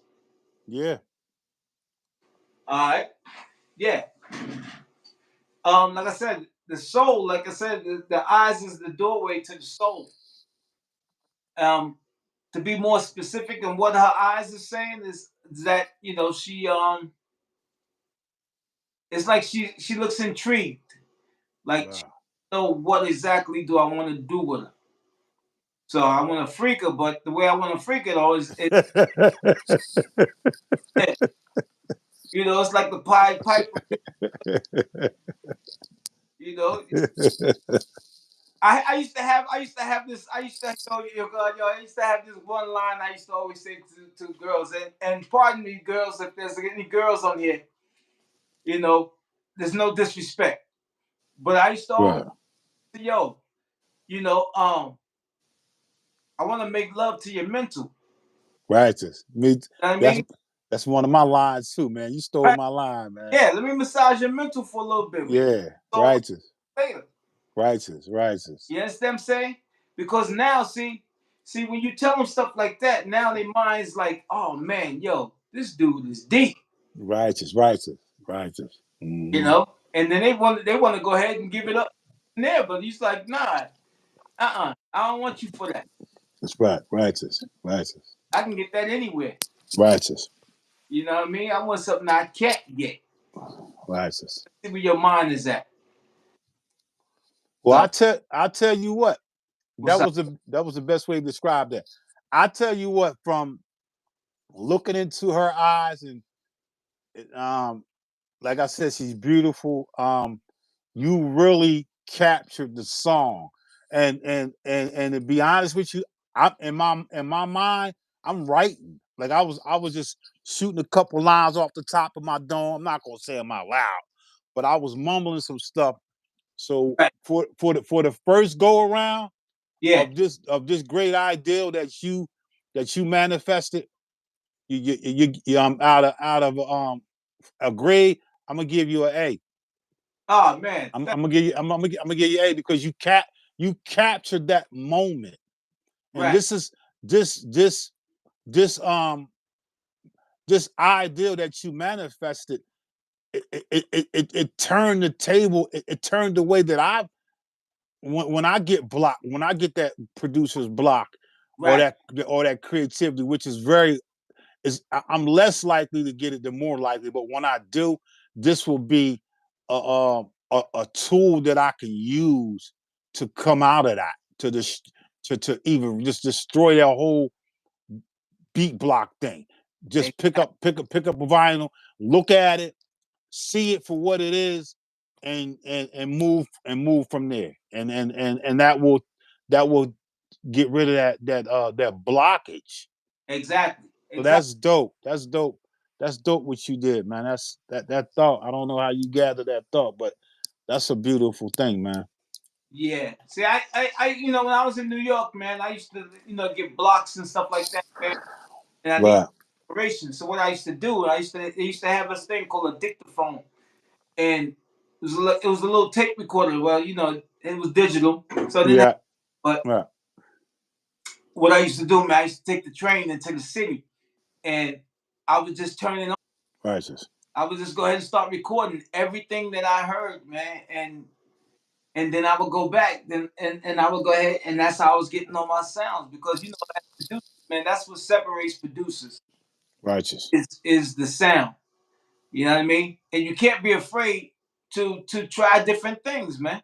Yeah. All right. Yeah. Like I said, the soul, like I said, the eyes is the doorway to the soul. To be more specific in what her eyes are saying is that she it's like she looks intrigued, like she Wow. know what exactly do I want to do with her. So I want to freak her, but the way I want to freak her though is it's like the Pied Piper. You know, I used to I used to have this one line I used to always say to girls, and pardon me, girls, if there's any girls on here, there's no disrespect, but I used to always Right. say, yo, you know, um, I want to make love to your mental. Righteous. Me. You know what I That's mean? that's one of my lines too, man. You stole Right? my line, man. Yeah, let me massage your mental for a little bit. We can Yeah. talk Righteous. later. Righteous. Righteous. You understand what I'm saying? Because now, see, when you tell them stuff like that, now their mind's like, oh man, yo, this dude is deep. Righteous. Righteous. Righteous. Mm-hmm. And then they want to go ahead and give it up there, but he's like, nah, I don't want you for that. That's right. Righteous. Righteous. I can get that anywhere. Righteous. You know what I mean? I want something I can't get. Righteous. See where your mind is at. Well, So I tell you what. what's up? That was the best way to describe that. I tell you what, from looking into her eyes and like I said, she's beautiful. You really captured the song, and to be honest with you, I in my mind, I'm writing. Like I was just shooting a couple lines off the top of my dome. I'm not gonna say them out loud, but I was mumbling some stuff. So Right. for the first go around, Yeah. of this great ideal that you manifested. Out of a grade, I'm gonna give you an A. Oh man. I'm gonna give you I'm gonna give you A because you captured that moment, and Right. this is this this ideal that you manifested. It turned the table. It turned the way that when I get blocked, when I get that producer's block, or Right. that creativity, which is very is I'm less likely to get it than more likely. But when I do, this will be a tool that I can use to come out of that, to even just destroy that whole beat block thing. Just pick up a vinyl, look at it, see it for what it is, and move from there. And that will get rid of that blockage. Exactly. So Exactly. that's dope. That's dope. That's dope what you did, man. That's that thought. I don't know how you gathered that thought, but that's a beautiful thing, man. Yeah. See, when I was in New York, man, I used to, get blocks and stuff like that, man. And I need Right. inspiration. So what I used to do, they used to have this thing called a dictaphone, and it was a little tape recorder. Well, it was digital, so I didn't have. Yeah. But Right. what I used to do, man, I used to take the train into the city, and I would just turn it on. Righteous. I would just go ahead and start recording everything that I heard, man, and then I would go back, and I would go ahead, and that's how I was getting all my sounds because as producers, man, that's what separates producers Righteous. is the sound. You know what I mean? And you can't be afraid to try different things, man.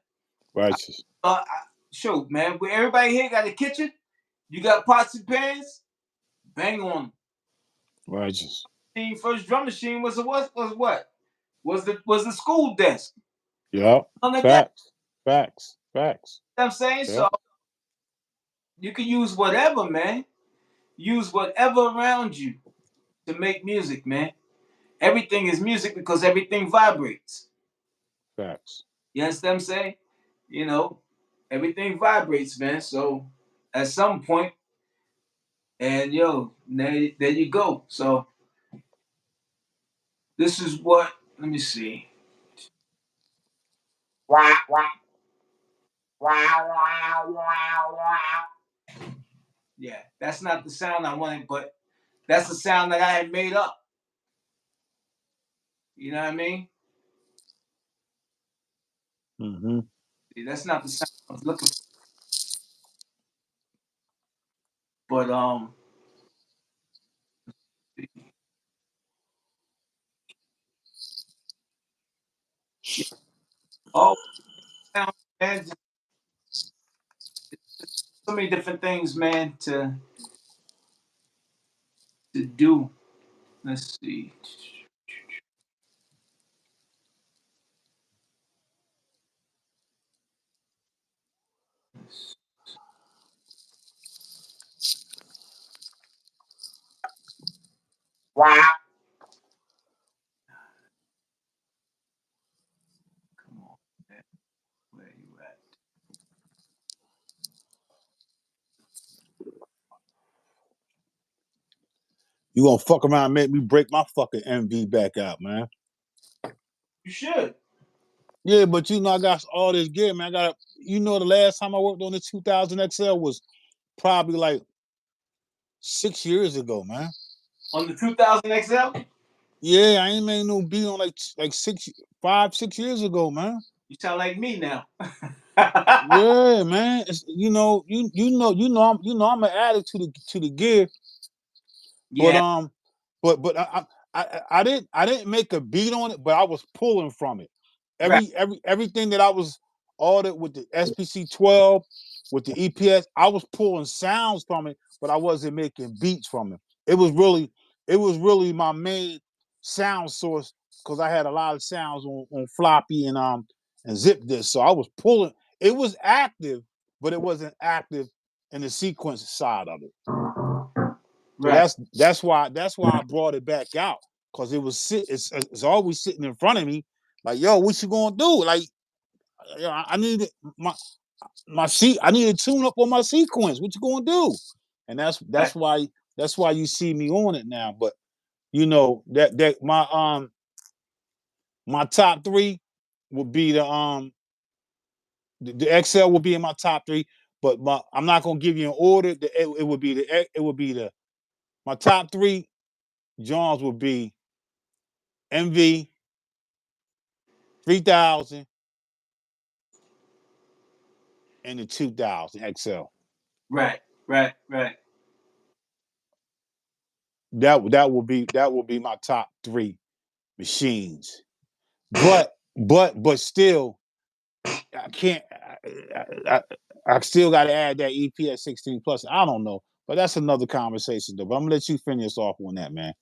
Righteous. Sure, man. Where everybody here got a kitchen, you got pots and pans, bang on them. Righteous. The first drum machine was what? Was the school desk. Yep. None of that. Facts. Facts. Facts. You know what I'm saying? Yep. So you can use whatever, man. Use whatever around you to make music, man. Everything is music because everything vibrates. Facts. You understand what I'm saying? You know, everything vibrates, man. So at some point, and there you go. So this is what. Let me see. Wow, wow, wow, wow, wow, wow. Yeah, that's not the sound I wanted, but that's the sound that I had made up. You know what I mean? Mm-hmm. See, that's not the sound I was looking for. But yeah, oh, sound, man, just so many different things, man, to do. Let's see. Wow. Come on, man. Where you at? You gonna fuck around and make me break my fucking MV back out, man. You should. Yeah, but I got all this gear, man. I got the last time I worked on the 2000 XL was probably like 6 years ago, man. On the 2000 XL? Yeah, I ain't made no beat on like 6 years ago, man. You sound like me now. Yeah, man. It's, I'm an addict to the gear, but Yeah, I didn't make a beat on it, but I was pulling from it. right. Everything that I was ordered with the SPC 12, with the EPS, I was pulling sounds from it, but I wasn't making beats from it. It was really my main sound source because I had a lot of sounds on floppy and zip disk. So I was pulling. It was active, but it wasn't active in the sequence side of it. So Right. that's why I brought it back out because it's always sitting in front of me. Like, yo, what you gonna do? Like, I need my I need to tune up on my sequence. What you gonna do? And Right. that's why you see me on it now. But you know that my top three would be the XL will be in my top three, but I'm not gonna give you an order. It would be the my top three Johns would be MV 3000 and the 2000 XL. Right. Right. Right. That will be my top three machines. But still, I can't. I still got to add that EPS 16 plus. I don't know, but that's another conversation though. But I'm gonna let you finish off on that, man.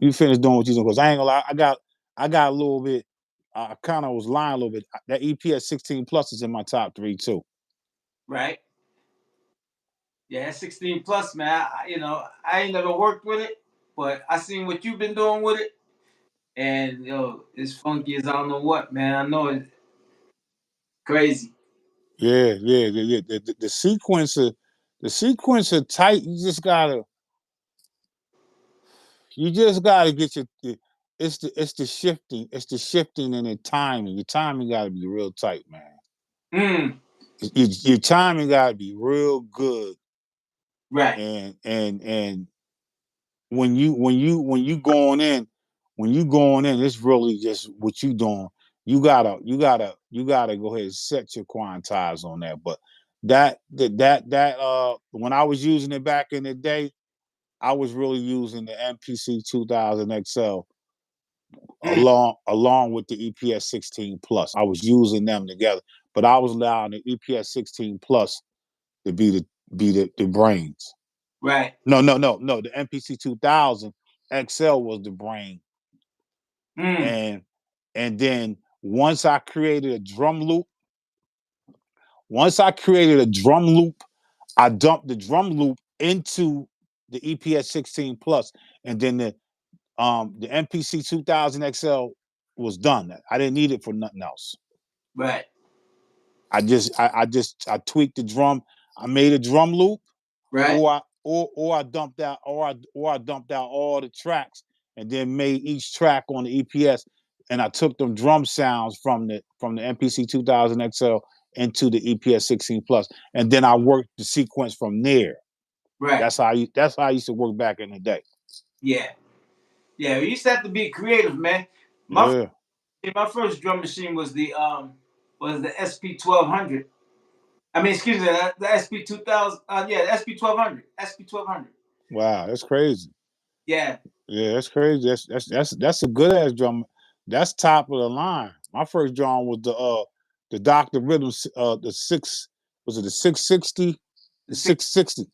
You finish doing what you're doing because I ain't gonna lie. I got a little bit. I kind of was lying a little bit. That EPS 16 plus is in my top three too. Right. Yeah, 16 plus, man. I ain't never worked with it, but I seen what you've been doing with it, and it's funky as I don't know what, man. I know it's crazy. Yeah. The sequencer tight. You just gotta get it's the shifting and the timing. Your timing gotta be real tight, man. Mm. Your timing gotta be real good, Right. and when you going in, it's really just what you doing. You gotta go ahead and set your quantize on that. But when I was using it back in the day, I was really using the MPC 2000 XL Mm. along with the EPS 16 plus. I was using them together, but I was allowing the EPS 16 plus to be the brains. Right. No. The MPC 2000 XL was the brain, Mm. and then once I created a drum loop, I dumped the drum loop into the EPS 16 plus, and then the MPC 2000 XL was done. I didn't need it for nothing else. Right. I tweaked the drum. I made a drum loop, Right. or I dumped out all the tracks and then made each track on the EPS, and I took them drum sounds from the MPC 2000 XL into the EPS 16 plus, and then I worked the sequence from there. Right. That's how I used to work back in the day. Yeah. Yeah. We used to have to be creative, man. My Yeah. my first drum machine was the SP 1200. I mean, excuse me, the SP 2000. Yeah, the SP 1200. SP 1200. Wow, that's crazy. Yeah. Yeah, that's crazy. That's a good ass drum. That's top of the line. My first drum was the Dr. Rhythm the six was it the 660? The The six. 660.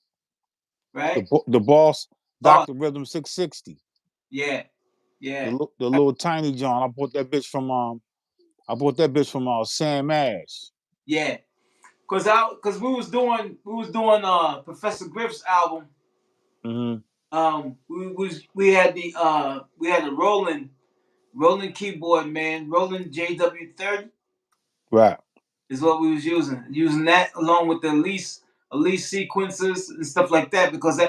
Right. The boss Oh, Dr. Rhythm 660. yeah. Yeah. The little tiny John. I bought that bitch from Sam Ash. Yeah. Cause we was doing Professor Griff's album. Mm-hmm. We had the Roland keyboard, man. Roland JW30 Right. is what we was using that along with the Elise sequences and stuff like that, because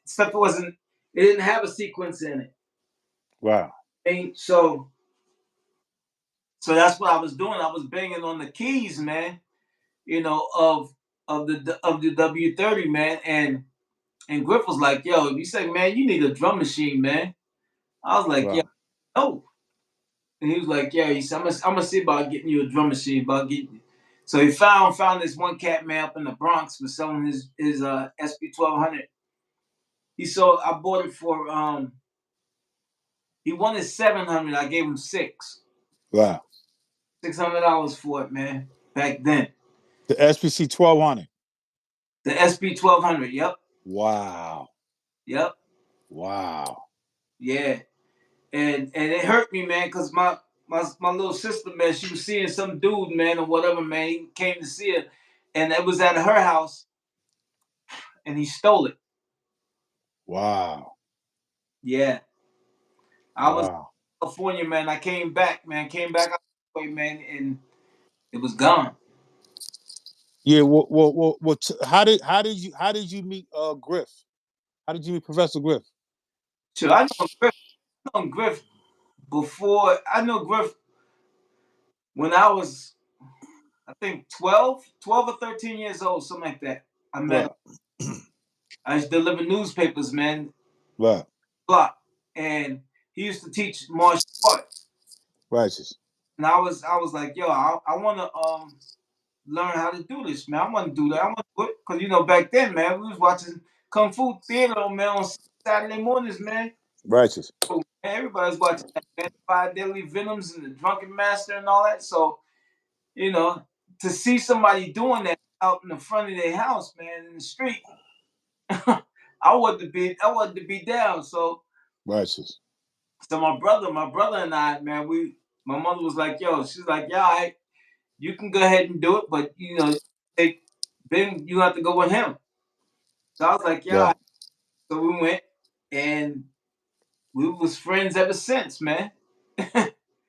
stuff wasn't, it didn't have a sequence in it. Right. And so that's what I was doing. I was banging on the keys, man. Of the W30, man. And Griff was like, "Yo," he said, "Man, you need a drum machine, man." I was like, "Yo, Right. no." And he was like, "Yeah." He said, "I'm gonna see about getting you a drum machine." So he found this one cat, man, up in the Bronx was selling his SP 1200. I bought it for he wanted 700. I gave him Right. $600 for it, man. Back then, The SPC 1200. the SP 1200. Yep, Wow. yep, Wow. yeah. And it hurt me, man, because my little sister, man, she was seeing some dude, man, or whatever, man. He came to see her, and it was at her house, and he stole it. Wow. Yeah, I was Wow. in California, man. I came back, man. Came back out the way, man, and it was gone. Yeah. How did you meet Griff? How did you meet Professor Griff? So I know Griff before. I know Griff when I was, I think 12 or 13 years old, something like that. I met him. Right. I used to deliver newspapers, man, Right. block, and he used to teach martial arts. Righteous. And I was like, yo, I want to learn how to do this, man. I want to do that. I want to do it because back then, man, we was watching Kung Fu Theater, man, on Saturday mornings, man. Righteous. So, man, everybody's watching that, man. Five Deadly Venoms and the Drunken Master and all that. So, you know, to see somebody doing that out in the front of their house, man, in the street, I wanted to be down. Righteous. So my brother and I, man, my mother was like, yo, she's like, yeah, all right, you can go ahead and do it, but take Ben, you have to go with him. So I was like, yeah. All Right. right. So we went, and we was friends ever since, man.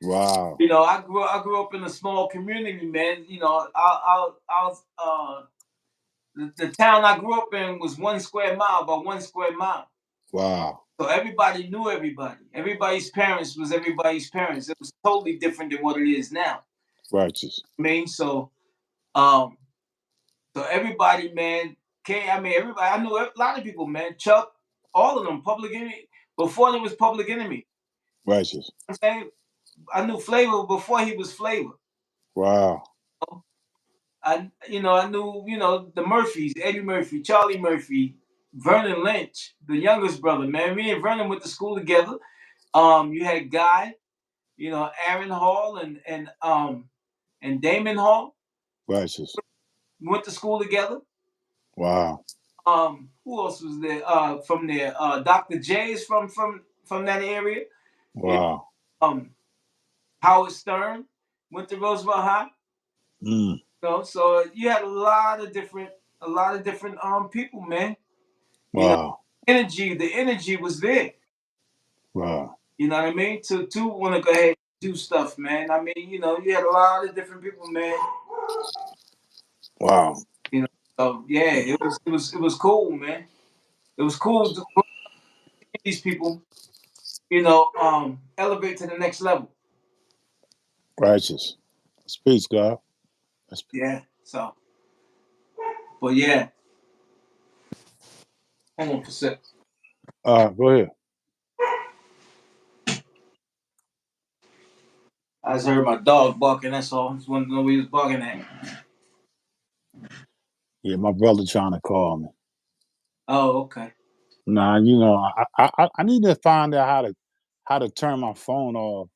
Wow. I grew up in a small community, man. I was the town I grew up in was 1 square mile by 1 square mile. Wow. So everybody knew everybody. Everybody's parents was everybody's parents. It was totally different than what it is now. Righteous. I mean, um, so everybody, man, came. I mean, everybody. I knew a lot of people, man. Chuck, all of them, Public Enemy. Before there was Public Enemy, Righteous. I'm saying I knew Flavor before he was Flavor. Wow. I knew the Murphys, Eddie Murphy, Charlie Murphy, Vernon Lynch, the youngest brother, man. Me and Vernon went to school together. You had Guy, Aaron Hall and Damon Hall. Righteous. We went to school together. Wow. Who else was there? From there, Dr. J is from that area. You Wow. know, Howard Stern went to Roosevelt High. Mm. So you had a lot of different people, man. Wow. The energy was there. Wow. You know what I mean? To want to go ahead and do stuff, man. I mean, you had a lot of different people, man. Wow. So yeah, it was cool, man. It was cool to see these people, elevate to the next level. Righteous. Speech, God. Yeah. So, but yeah, hold on for a sec. Go ahead. I just heard my dog barking. That's all. Just wanted to know where he was barking at. Yeah, my brother trying to call me. Oh, okay. Nah, I need to find out how to turn my phone off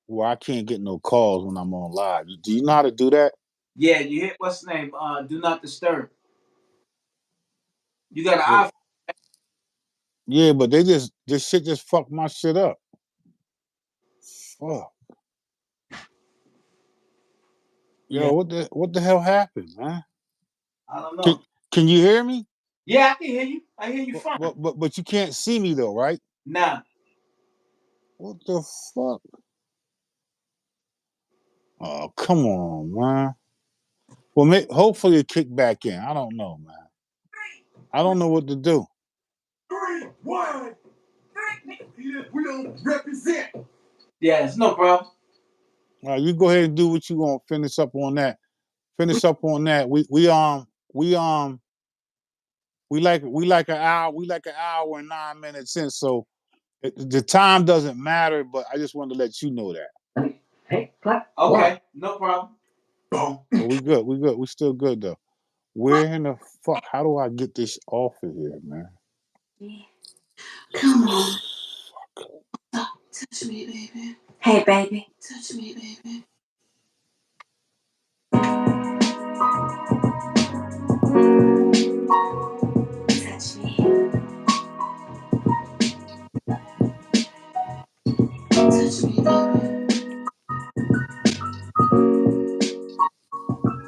where I can't get no calls when I'm on live. Do you know how to do that? Yeah, you hit what's the name? Do not disturb. You got an Yeah. iPhone. Yeah, but this shit just fucked my shit up. Fuck. Yo, Yeah. what the hell happened, man? I don't Can know. can you hear me? Yeah, I can hear you. I hear you But fine. but you can't see me though, right? Nah. What the fuck? Oh, come on, man. Well, hopefully it kick back in. I don't know, man. I don't know what to do. 3, 1. We don't represent. Yeah, it's no problem. All right, you go ahead and do what you want. Finish up on that. Finish up on that. We like an hour. We like an hour and 9 minutes in. So the time doesn't matter. But I just wanted to let you know that. Hey, clap. Okay, no problem. So we good. We good. We still good though. Where in the fuck? How do I get this off of here, man? Come on. Touch me, baby. Hey, baby. Touch me, baby. Touch me. Touch me, baby.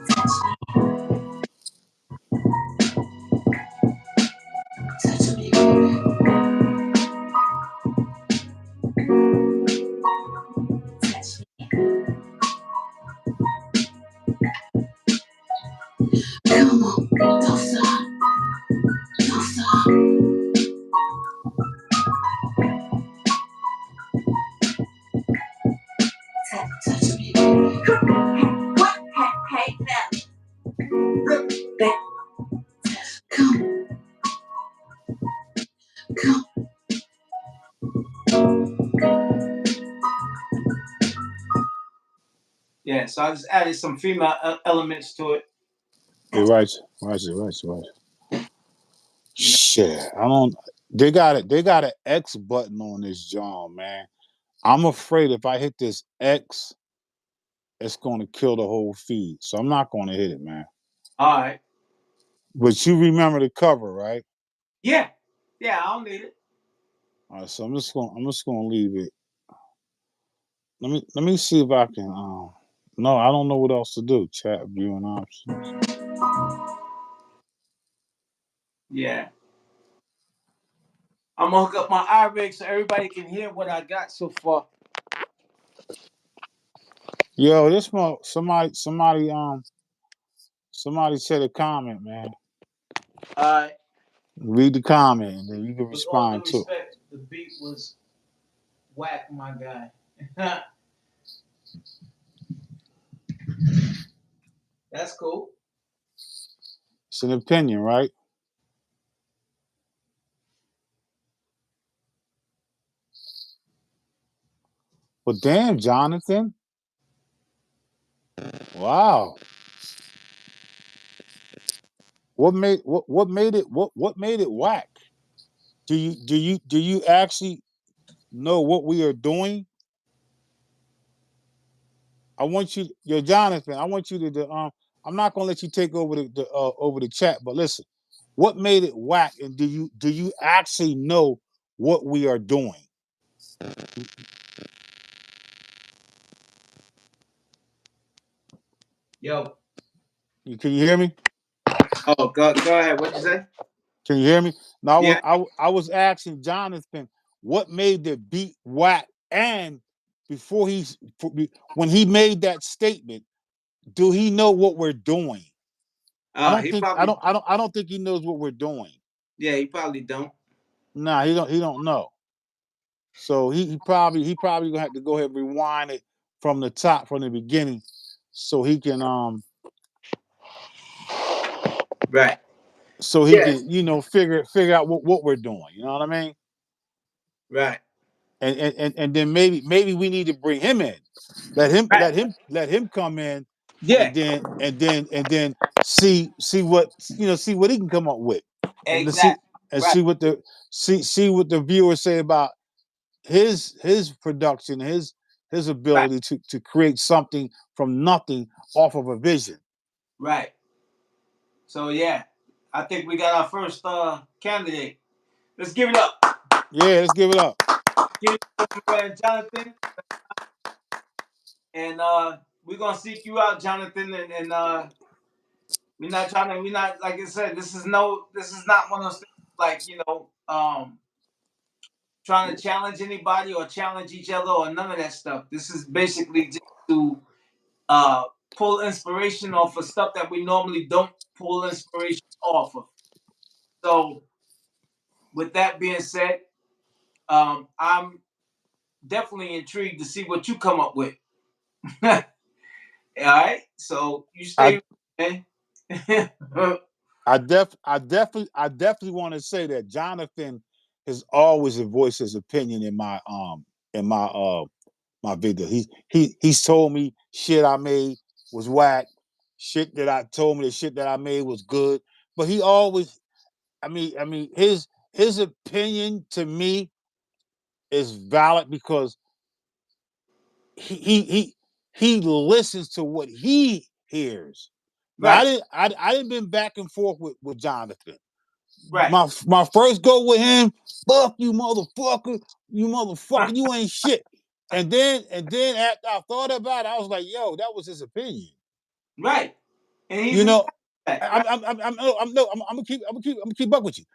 Touch me. Touch me, baby. Touch me. Come on, don't stop, don't stop. Touch me. What? Hey, now. Back. Come, come. Yeah, so I just added some female elements to it. Hey, right, right, right, right. Shit, I don't. They got it. They got an X button on this John, man. I'm afraid if I hit this X, it's going to kill the whole feed. So I'm not going to hit it, man. All right. But you remember the cover, right? Yeah. Yeah, I don't need it. All right. So I'm just going to leave it. Let me see if I can. No, I don't know what else to do. Chat viewing options. Yeah. I'm gonna hook up my iRig so everybody can hear what I got so far. Yo, this one, somebody said a comment, man. All right. Read the comment, and then you can With all due respond to it. respect, the beat was whack, my guy. That's cool. It's an opinion, right? But damn, Jonathan. Wow. What made it whack? Do you actually know what we are doing? I want you, yo, Jonathan. I want you to. I'm not gonna let you take over over the chat, but listen. What made it whack, and do you actually know what we are doing? Yo. Can you hear me? Oh, go ahead. What'd you say? Can you hear me? Now Yeah. I was asking Jonathan what made the beat whack, and before when he made that statement, do he know what we're doing? He probably. I don't think he knows what we're doing. Yeah, he probably don't. Nah, he don't know. So he probably gonna have to go ahead and rewind it from the top, from the beginning, so he can Right. so he Yeah. can figure out what we're doing. You know what I mean? Right. And then maybe we need to bring him in. Right. Let him come in, Yeah. and then see what see what he can come up with, and to see Exactly. and Right. see what the viewers say about his production, his Right. ability to create something from nothing off of a vision. Right. So yeah, I think we got our first candidate. Let's give it up. Yeah, let's give it up. Give it up for my man Jonathan. And we're gonna seek you out, Jonathan. And we're not like I said, this is not one of those things like, trying to challenge anybody or challenge each other or none of that stuff. This is basically just to pull inspiration off of stuff that we normally don't pull inspiration off of. So with that being said, I'm definitely intrigued to see what you come up with. All right, so you I stay, man. I definitely want to say that Jonathan has always voiced his opinion in my video. He's told me shit I made was whack. Shit that I told me the shit that I made was good. But he always I mean his opinion to me is valid because he he he, he listens to what he hears. Now Right, I didn't been back and forth with Jonathan. right, My first go with him, fuck you motherfucker, you ain't shit. And then after I thought about it, I was like, yo, that was his opinion. right, and he's You entitled know, to that. I'm Right, I'm I'm I'm no, I'm no, I'm gonna keep up with you.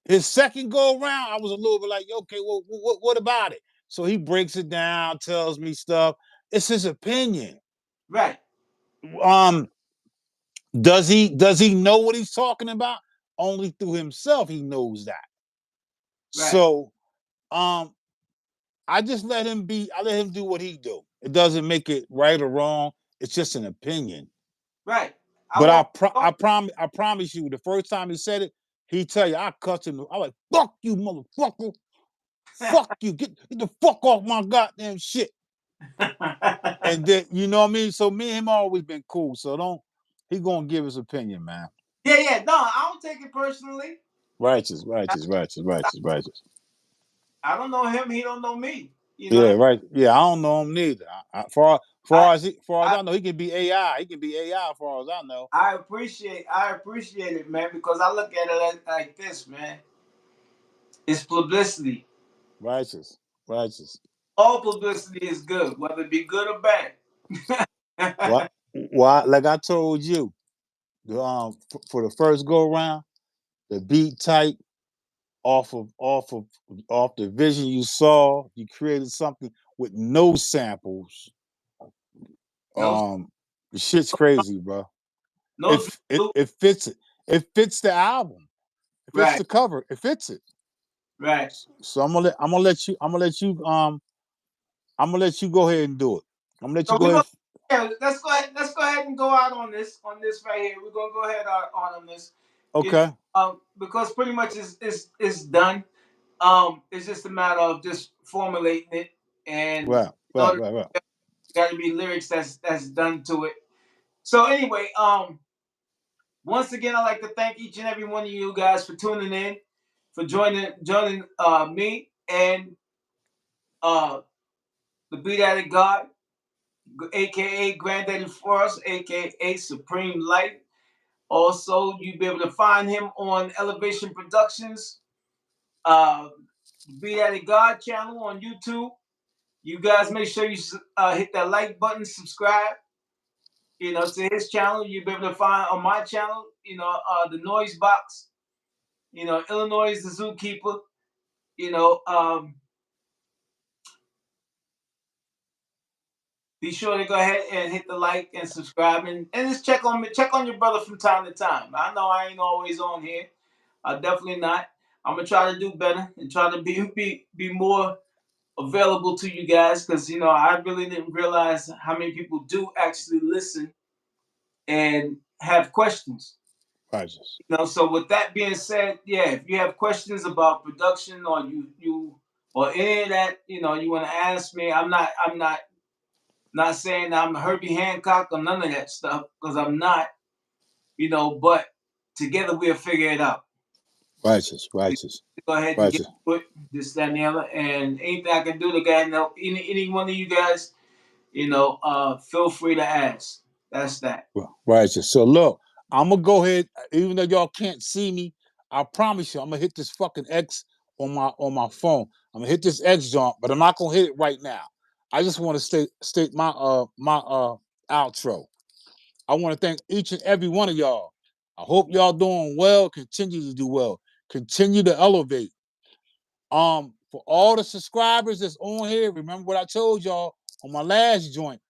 His second go around, I was a little bit like, okay, well, what about it? So he breaks it down, tells me stuff. It's his opinion. right, Um, Does he know what he's talking about? Only through himself he knows that. Right. So I just let him be. I let him do what he do. It doesn't make it right or wrong. It's just an opinion. Right. I But want. I promise you, the first time he said it, he tell you I cussed him. I like fuck you, motherfucker. Fuck you. Get the fuck off my goddamn shit. And then you know what I mean. So me and him always been cool. So don't. He gonna give his opinion, man. Yeah. No, I don't take it personally. Righteous. I don't know him. He don't know me. You know. Yeah, right. Yeah, I don't know him neither. I Far as I, I know, he can be AI. He can be AI. Far as I know. I appreciate it, man, because I look at it like this, man. It's publicity. Righteous. All publicity is good, whether it be good or bad. What? Why? Like I told you, for the first go round, the beat type off the vision you saw. You created something with no samples. no, The shit's crazy, bro. no, It fits it. It fits the album. It fits right, the cover. It fits it. right. So I'm gonna let you go ahead and do it. I'm gonna let you So go ahead. let's go ahead. Let's go ahead and go out on this right here. We're gonna go ahead on this. You Okay. know, because pretty much it's done. It's just a matter of just formulating it, and Right. in Right. order, Right. Right. got to be lyrics that's done to it. So anyway, once again, I'd like to thank each and every one of you guys for tuning in, for joining me and uh, the Beat Addict God, aka Granddaddy Forrest, aka Supreme Light. Also, you'll be able to find him on Elevation Productions, uh, Beat Addict God channel on YouTube. You guys make sure you hit that like button, subscribe. You know, to his channel. You'll be able to find on my channel. You know, the Noize Box. You know, Illinois the Zookeeper. You know, be sure to go ahead and hit the like and subscribe and just check on me, check on your brother from time to time. I know I ain't always on here. Definitely not. I'm gonna try to do better and try to be more available to you guys because you know I really didn't realize how many people do actually listen and have questions. Righteous. You know, so with that being said, yeah, if you have questions about production or you or any of that, you know, you want to ask me, I'm not saying I'm Herbie Hancock or none of that stuff because I'm not, you know, but together we'll figure it out. Righteous. We Righteous. go ahead and get Righteous. to it, this, that, and the other. And anything I can do to get help any one of you guys, you know, feel free to ask. That's that. Righteous. So look, I'm gonna go ahead, even though y'all can't see me. I promise you, I'm gonna hit this fucking X on my phone. I'm gonna hit this X jump, but I'm not gonna hit it right now. I just want to state my outro. I want to thank each and every one of y'all. I hope y'all doing well. Continue to do well. Continue to elevate. For all the subscribers that's on here, remember what I told y'all on my last joint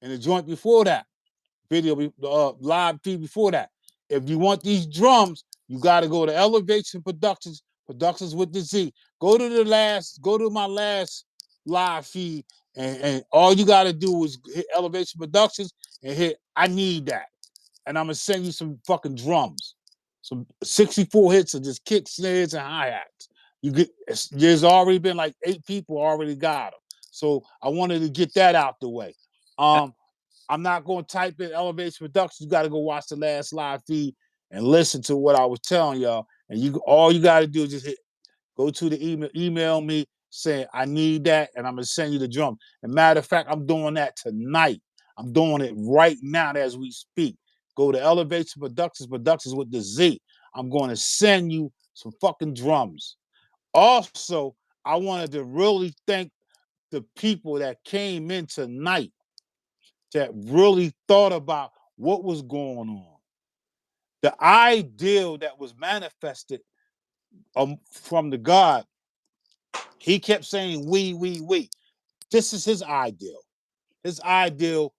and the joint before that video, live feed before that. If you want these drums, you got to go to Elevation Productions, Productions with the Z. Go to my last live feed, and all you got to do is hit Elevation Productions and hit I need that, and I'm gonna send you some fucking drums, some 64 hits of just kick, snares, and hi hats. You get there's already been like 8 people already got them, so I wanted to get that out the way. I'm not going to type in Elevation Productions. You got to go watch the last live feed and listen to what I was telling y'all. And all you got to do is just go to the email me saying I need that, and I'm gonna send you the drum. And matter of fact, I'm doing that tonight. I'm doing it right now as we speak. Go to Elevation Productions with the Z. I'm going to send you some fucking drums. Also, I wanted to really thank the people that came in tonight that really thought about what was going on. The ideal that was manifested from the God, he kept saying, we. This is his ideal. His ideal,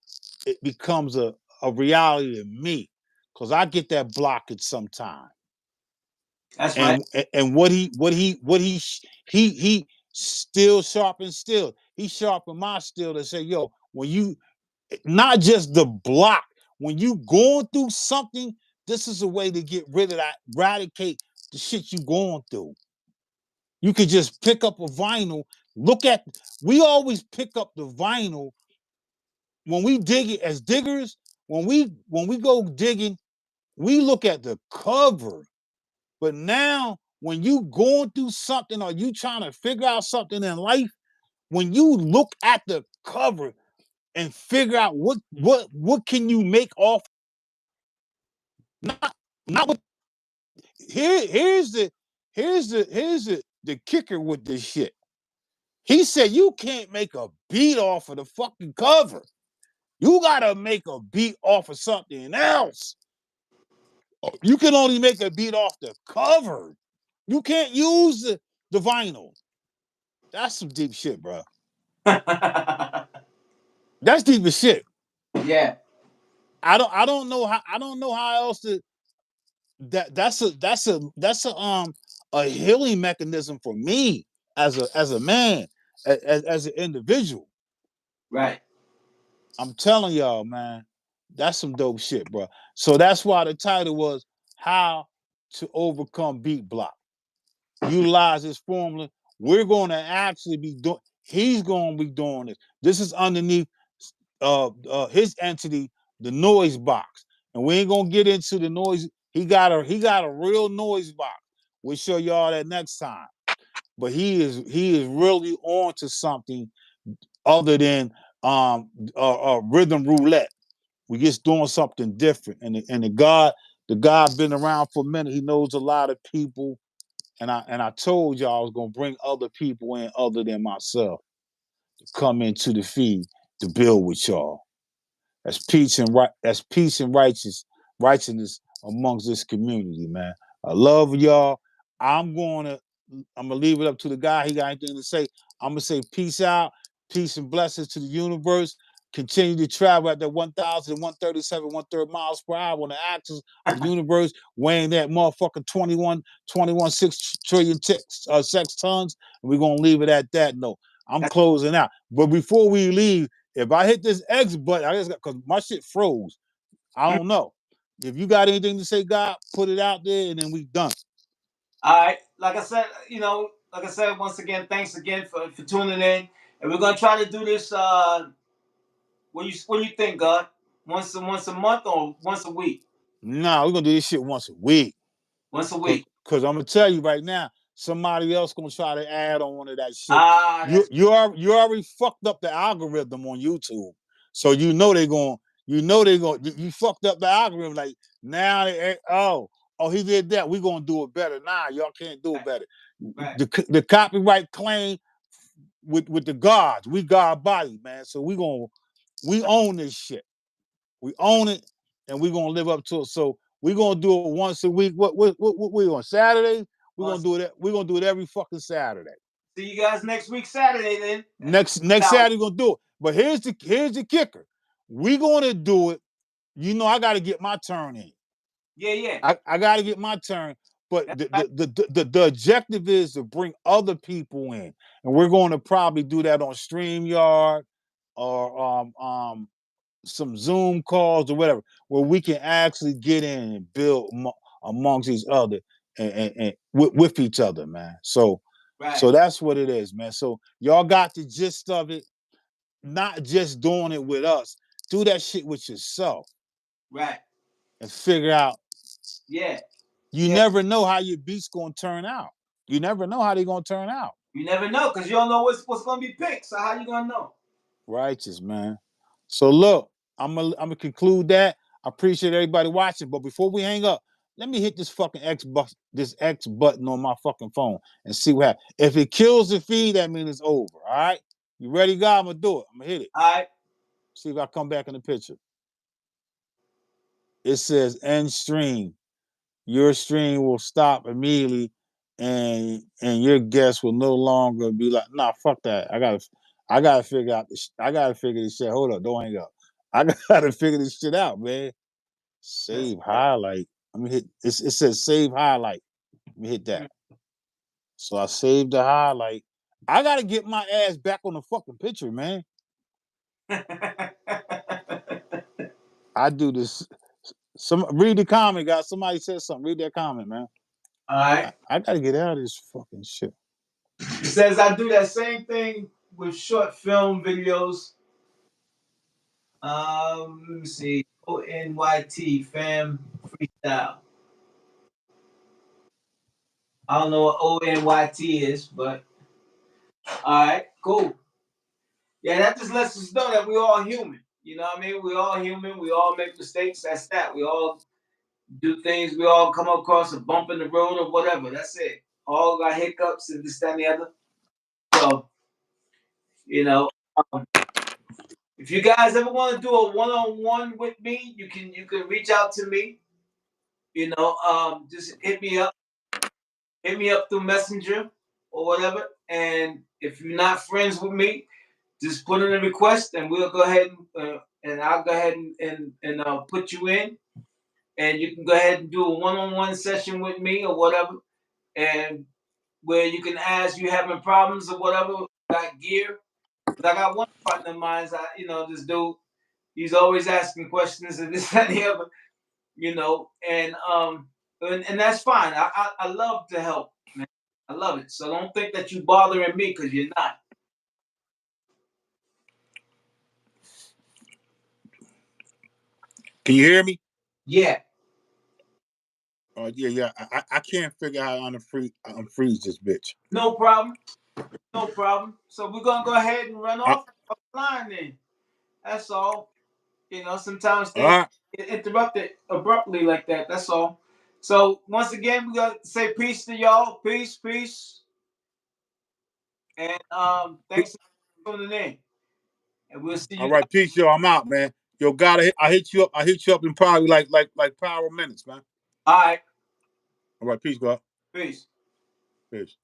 it becomes a reality to me. because I get that blockage sometime. That's right. And he still sharpen steel. He sharpen my steel to say, yo, when you not just the block, when you going through something, this is a way to get rid of that, eradicate the shit you going through. You could just pick up a vinyl, look at, we always pick up the vinyl when we dig it as diggers, when we go digging, we look at the cover. But now when you going through something or you trying to figure out something in life, when you look at the cover and figure out what can you make off, not what here's the kicker with this shit. He said you can't make a beat off of the fucking cover. You gotta make a beat off of something else. You can only make a beat off the cover. You can't use the vinyl. That's some deep shit, bro. That's deep as shit. Yeah. I don't know how else to that's a healing mechanism for me as a man, as an individual. Right. I'm telling y'all, man, that's some dope shit, bro. So that's why the title was How to Overcome Beat Block. Utilize this formula. We're going to actually be doing. He's going to be doing this. This is underneath his entity, the Noize Box, and we ain't gonna get into the noise. He got a real Noize Box. We'll show y'all that next time. But he is really on to something other than rhythm roulette. We just doing something different. And the God been around for a minute. He knows a lot of people. And I told y'all I was gonna bring other people in other than myself to come into the feed to build with y'all. That's peace and righteousness amongst this community, man. I love y'all. I'm gonna leave it up to the guy. He got anything to say? I'm gonna say peace out, peace and blessings to the universe. Continue to travel at that 1,137 1/3 miles per hour on the axis of the universe, weighing that motherfucking 6 trillion sex tons. And we're gonna leave it at that note. I'm closing out. But before we leave, if I hit this X button, I just got because my shit froze. I don't know. If you got anything to say, God, put it out there, and then we done. All right. Like I said, once again, thanks again for tuning in. And we're gonna try to do this what you think, God? Once a month or once a week? Nah, we're gonna do this shit once a week. Once a week. Cause I'm gonna tell you right now, somebody else gonna try to add on to that shit. You already fucked up the algorithm on YouTube. So you know they're going, you fucked up the algorithm. Like now he did that. We're gonna do it better. Nah, y'all can't do it better. Right. The copyright claim with the gods. We God body, man. So we own this shit. We own it, and we're gonna live up to it. So we're gonna do it once a week. What we on Saturday? We're gonna do it. We're gonna do it every fucking Saturday. See you guys next week Saturday then. Next Saturday we're gonna do it. But here's the kicker. We're gonna do it. You know, I gotta get my turn in. Yeah. I gotta get my turn. But the objective is to bring other people in. And we're going to probably do that on StreamYard or some Zoom calls or whatever, where we can actually get in and build amongst each other and with each other, man. So that's what it is, man. So y'all got the gist of it. Not just doing it with us. Do that shit with yourself. Right. And figure out. Yeah. You never know how your beat's gonna turn out. You never know how they're gonna turn out. You never know, because you don't know what's gonna be picked. So how you gonna know? Righteous, man. So look, I'm gonna conclude that. I appreciate everybody watching, but before we hang up, let me hit this fucking X button on my fucking phone and see what happens. If it kills the feed, that means it's over. All right, you ready, God? I'm gonna do it. I'm gonna hit it. All right. See if I come back in the picture. It says end stream. Your stream will stop immediately, and your guest will no longer be like, nah, fuck that. I gotta figure out this. I gotta figure this shit. Hold up, don't hang up. I gotta figure this shit out, man. Save highlight. Let me hit. It says save highlight. Let me hit that. So I saved the highlight. I gotta get my ass back on the fucking picture, man. I do this. Read the comment, guys. Somebody said something. Read that comment, man. All right. I gotta get out of this fucking shit. It says I do that same thing with short film videos. Let me see. ONYT fam freestyle. I don't know what ONYT is, but all right, cool. Yeah, that just lets us know that we're all human. You know what I mean? We're all human. We all make mistakes. That's that. We all do things. We all come across a bump in the road or whatever. That's it. All got hiccups and this, that, and the other. So, you know, if you guys ever want to do a one-on-one with me, you can reach out to me. You know, just hit me up through Messenger or whatever. And if you're not friends with me, just put in a request, and we'll go ahead and I'll go ahead and put you in, and you can go ahead and do a one-on-one session with me or whatever, and where you can ask you having problems or whatever, got gear. But I got one partner of mine, this dude, he's always asking questions and this and the other, and that's fine. I love to help, man. I love it. So don't think that you're bothering me, because you're not. Can you hear me? Yeah. Yeah. I can't figure out how to unfreeze this bitch. No problem. No problem. So we're gonna go ahead and run off the line then. That's all. Sometimes things get interrupted abruptly like that. That's all. So once again, we gotta say peace to y'all. Peace, peace. And thanks for tuning in. And we'll see you. All right, peace, yo. I'm out, man. Yo, God, I hit you up. I hit you up in probably like power minutes, man. All right. All right, peace, God. Peace. Peace.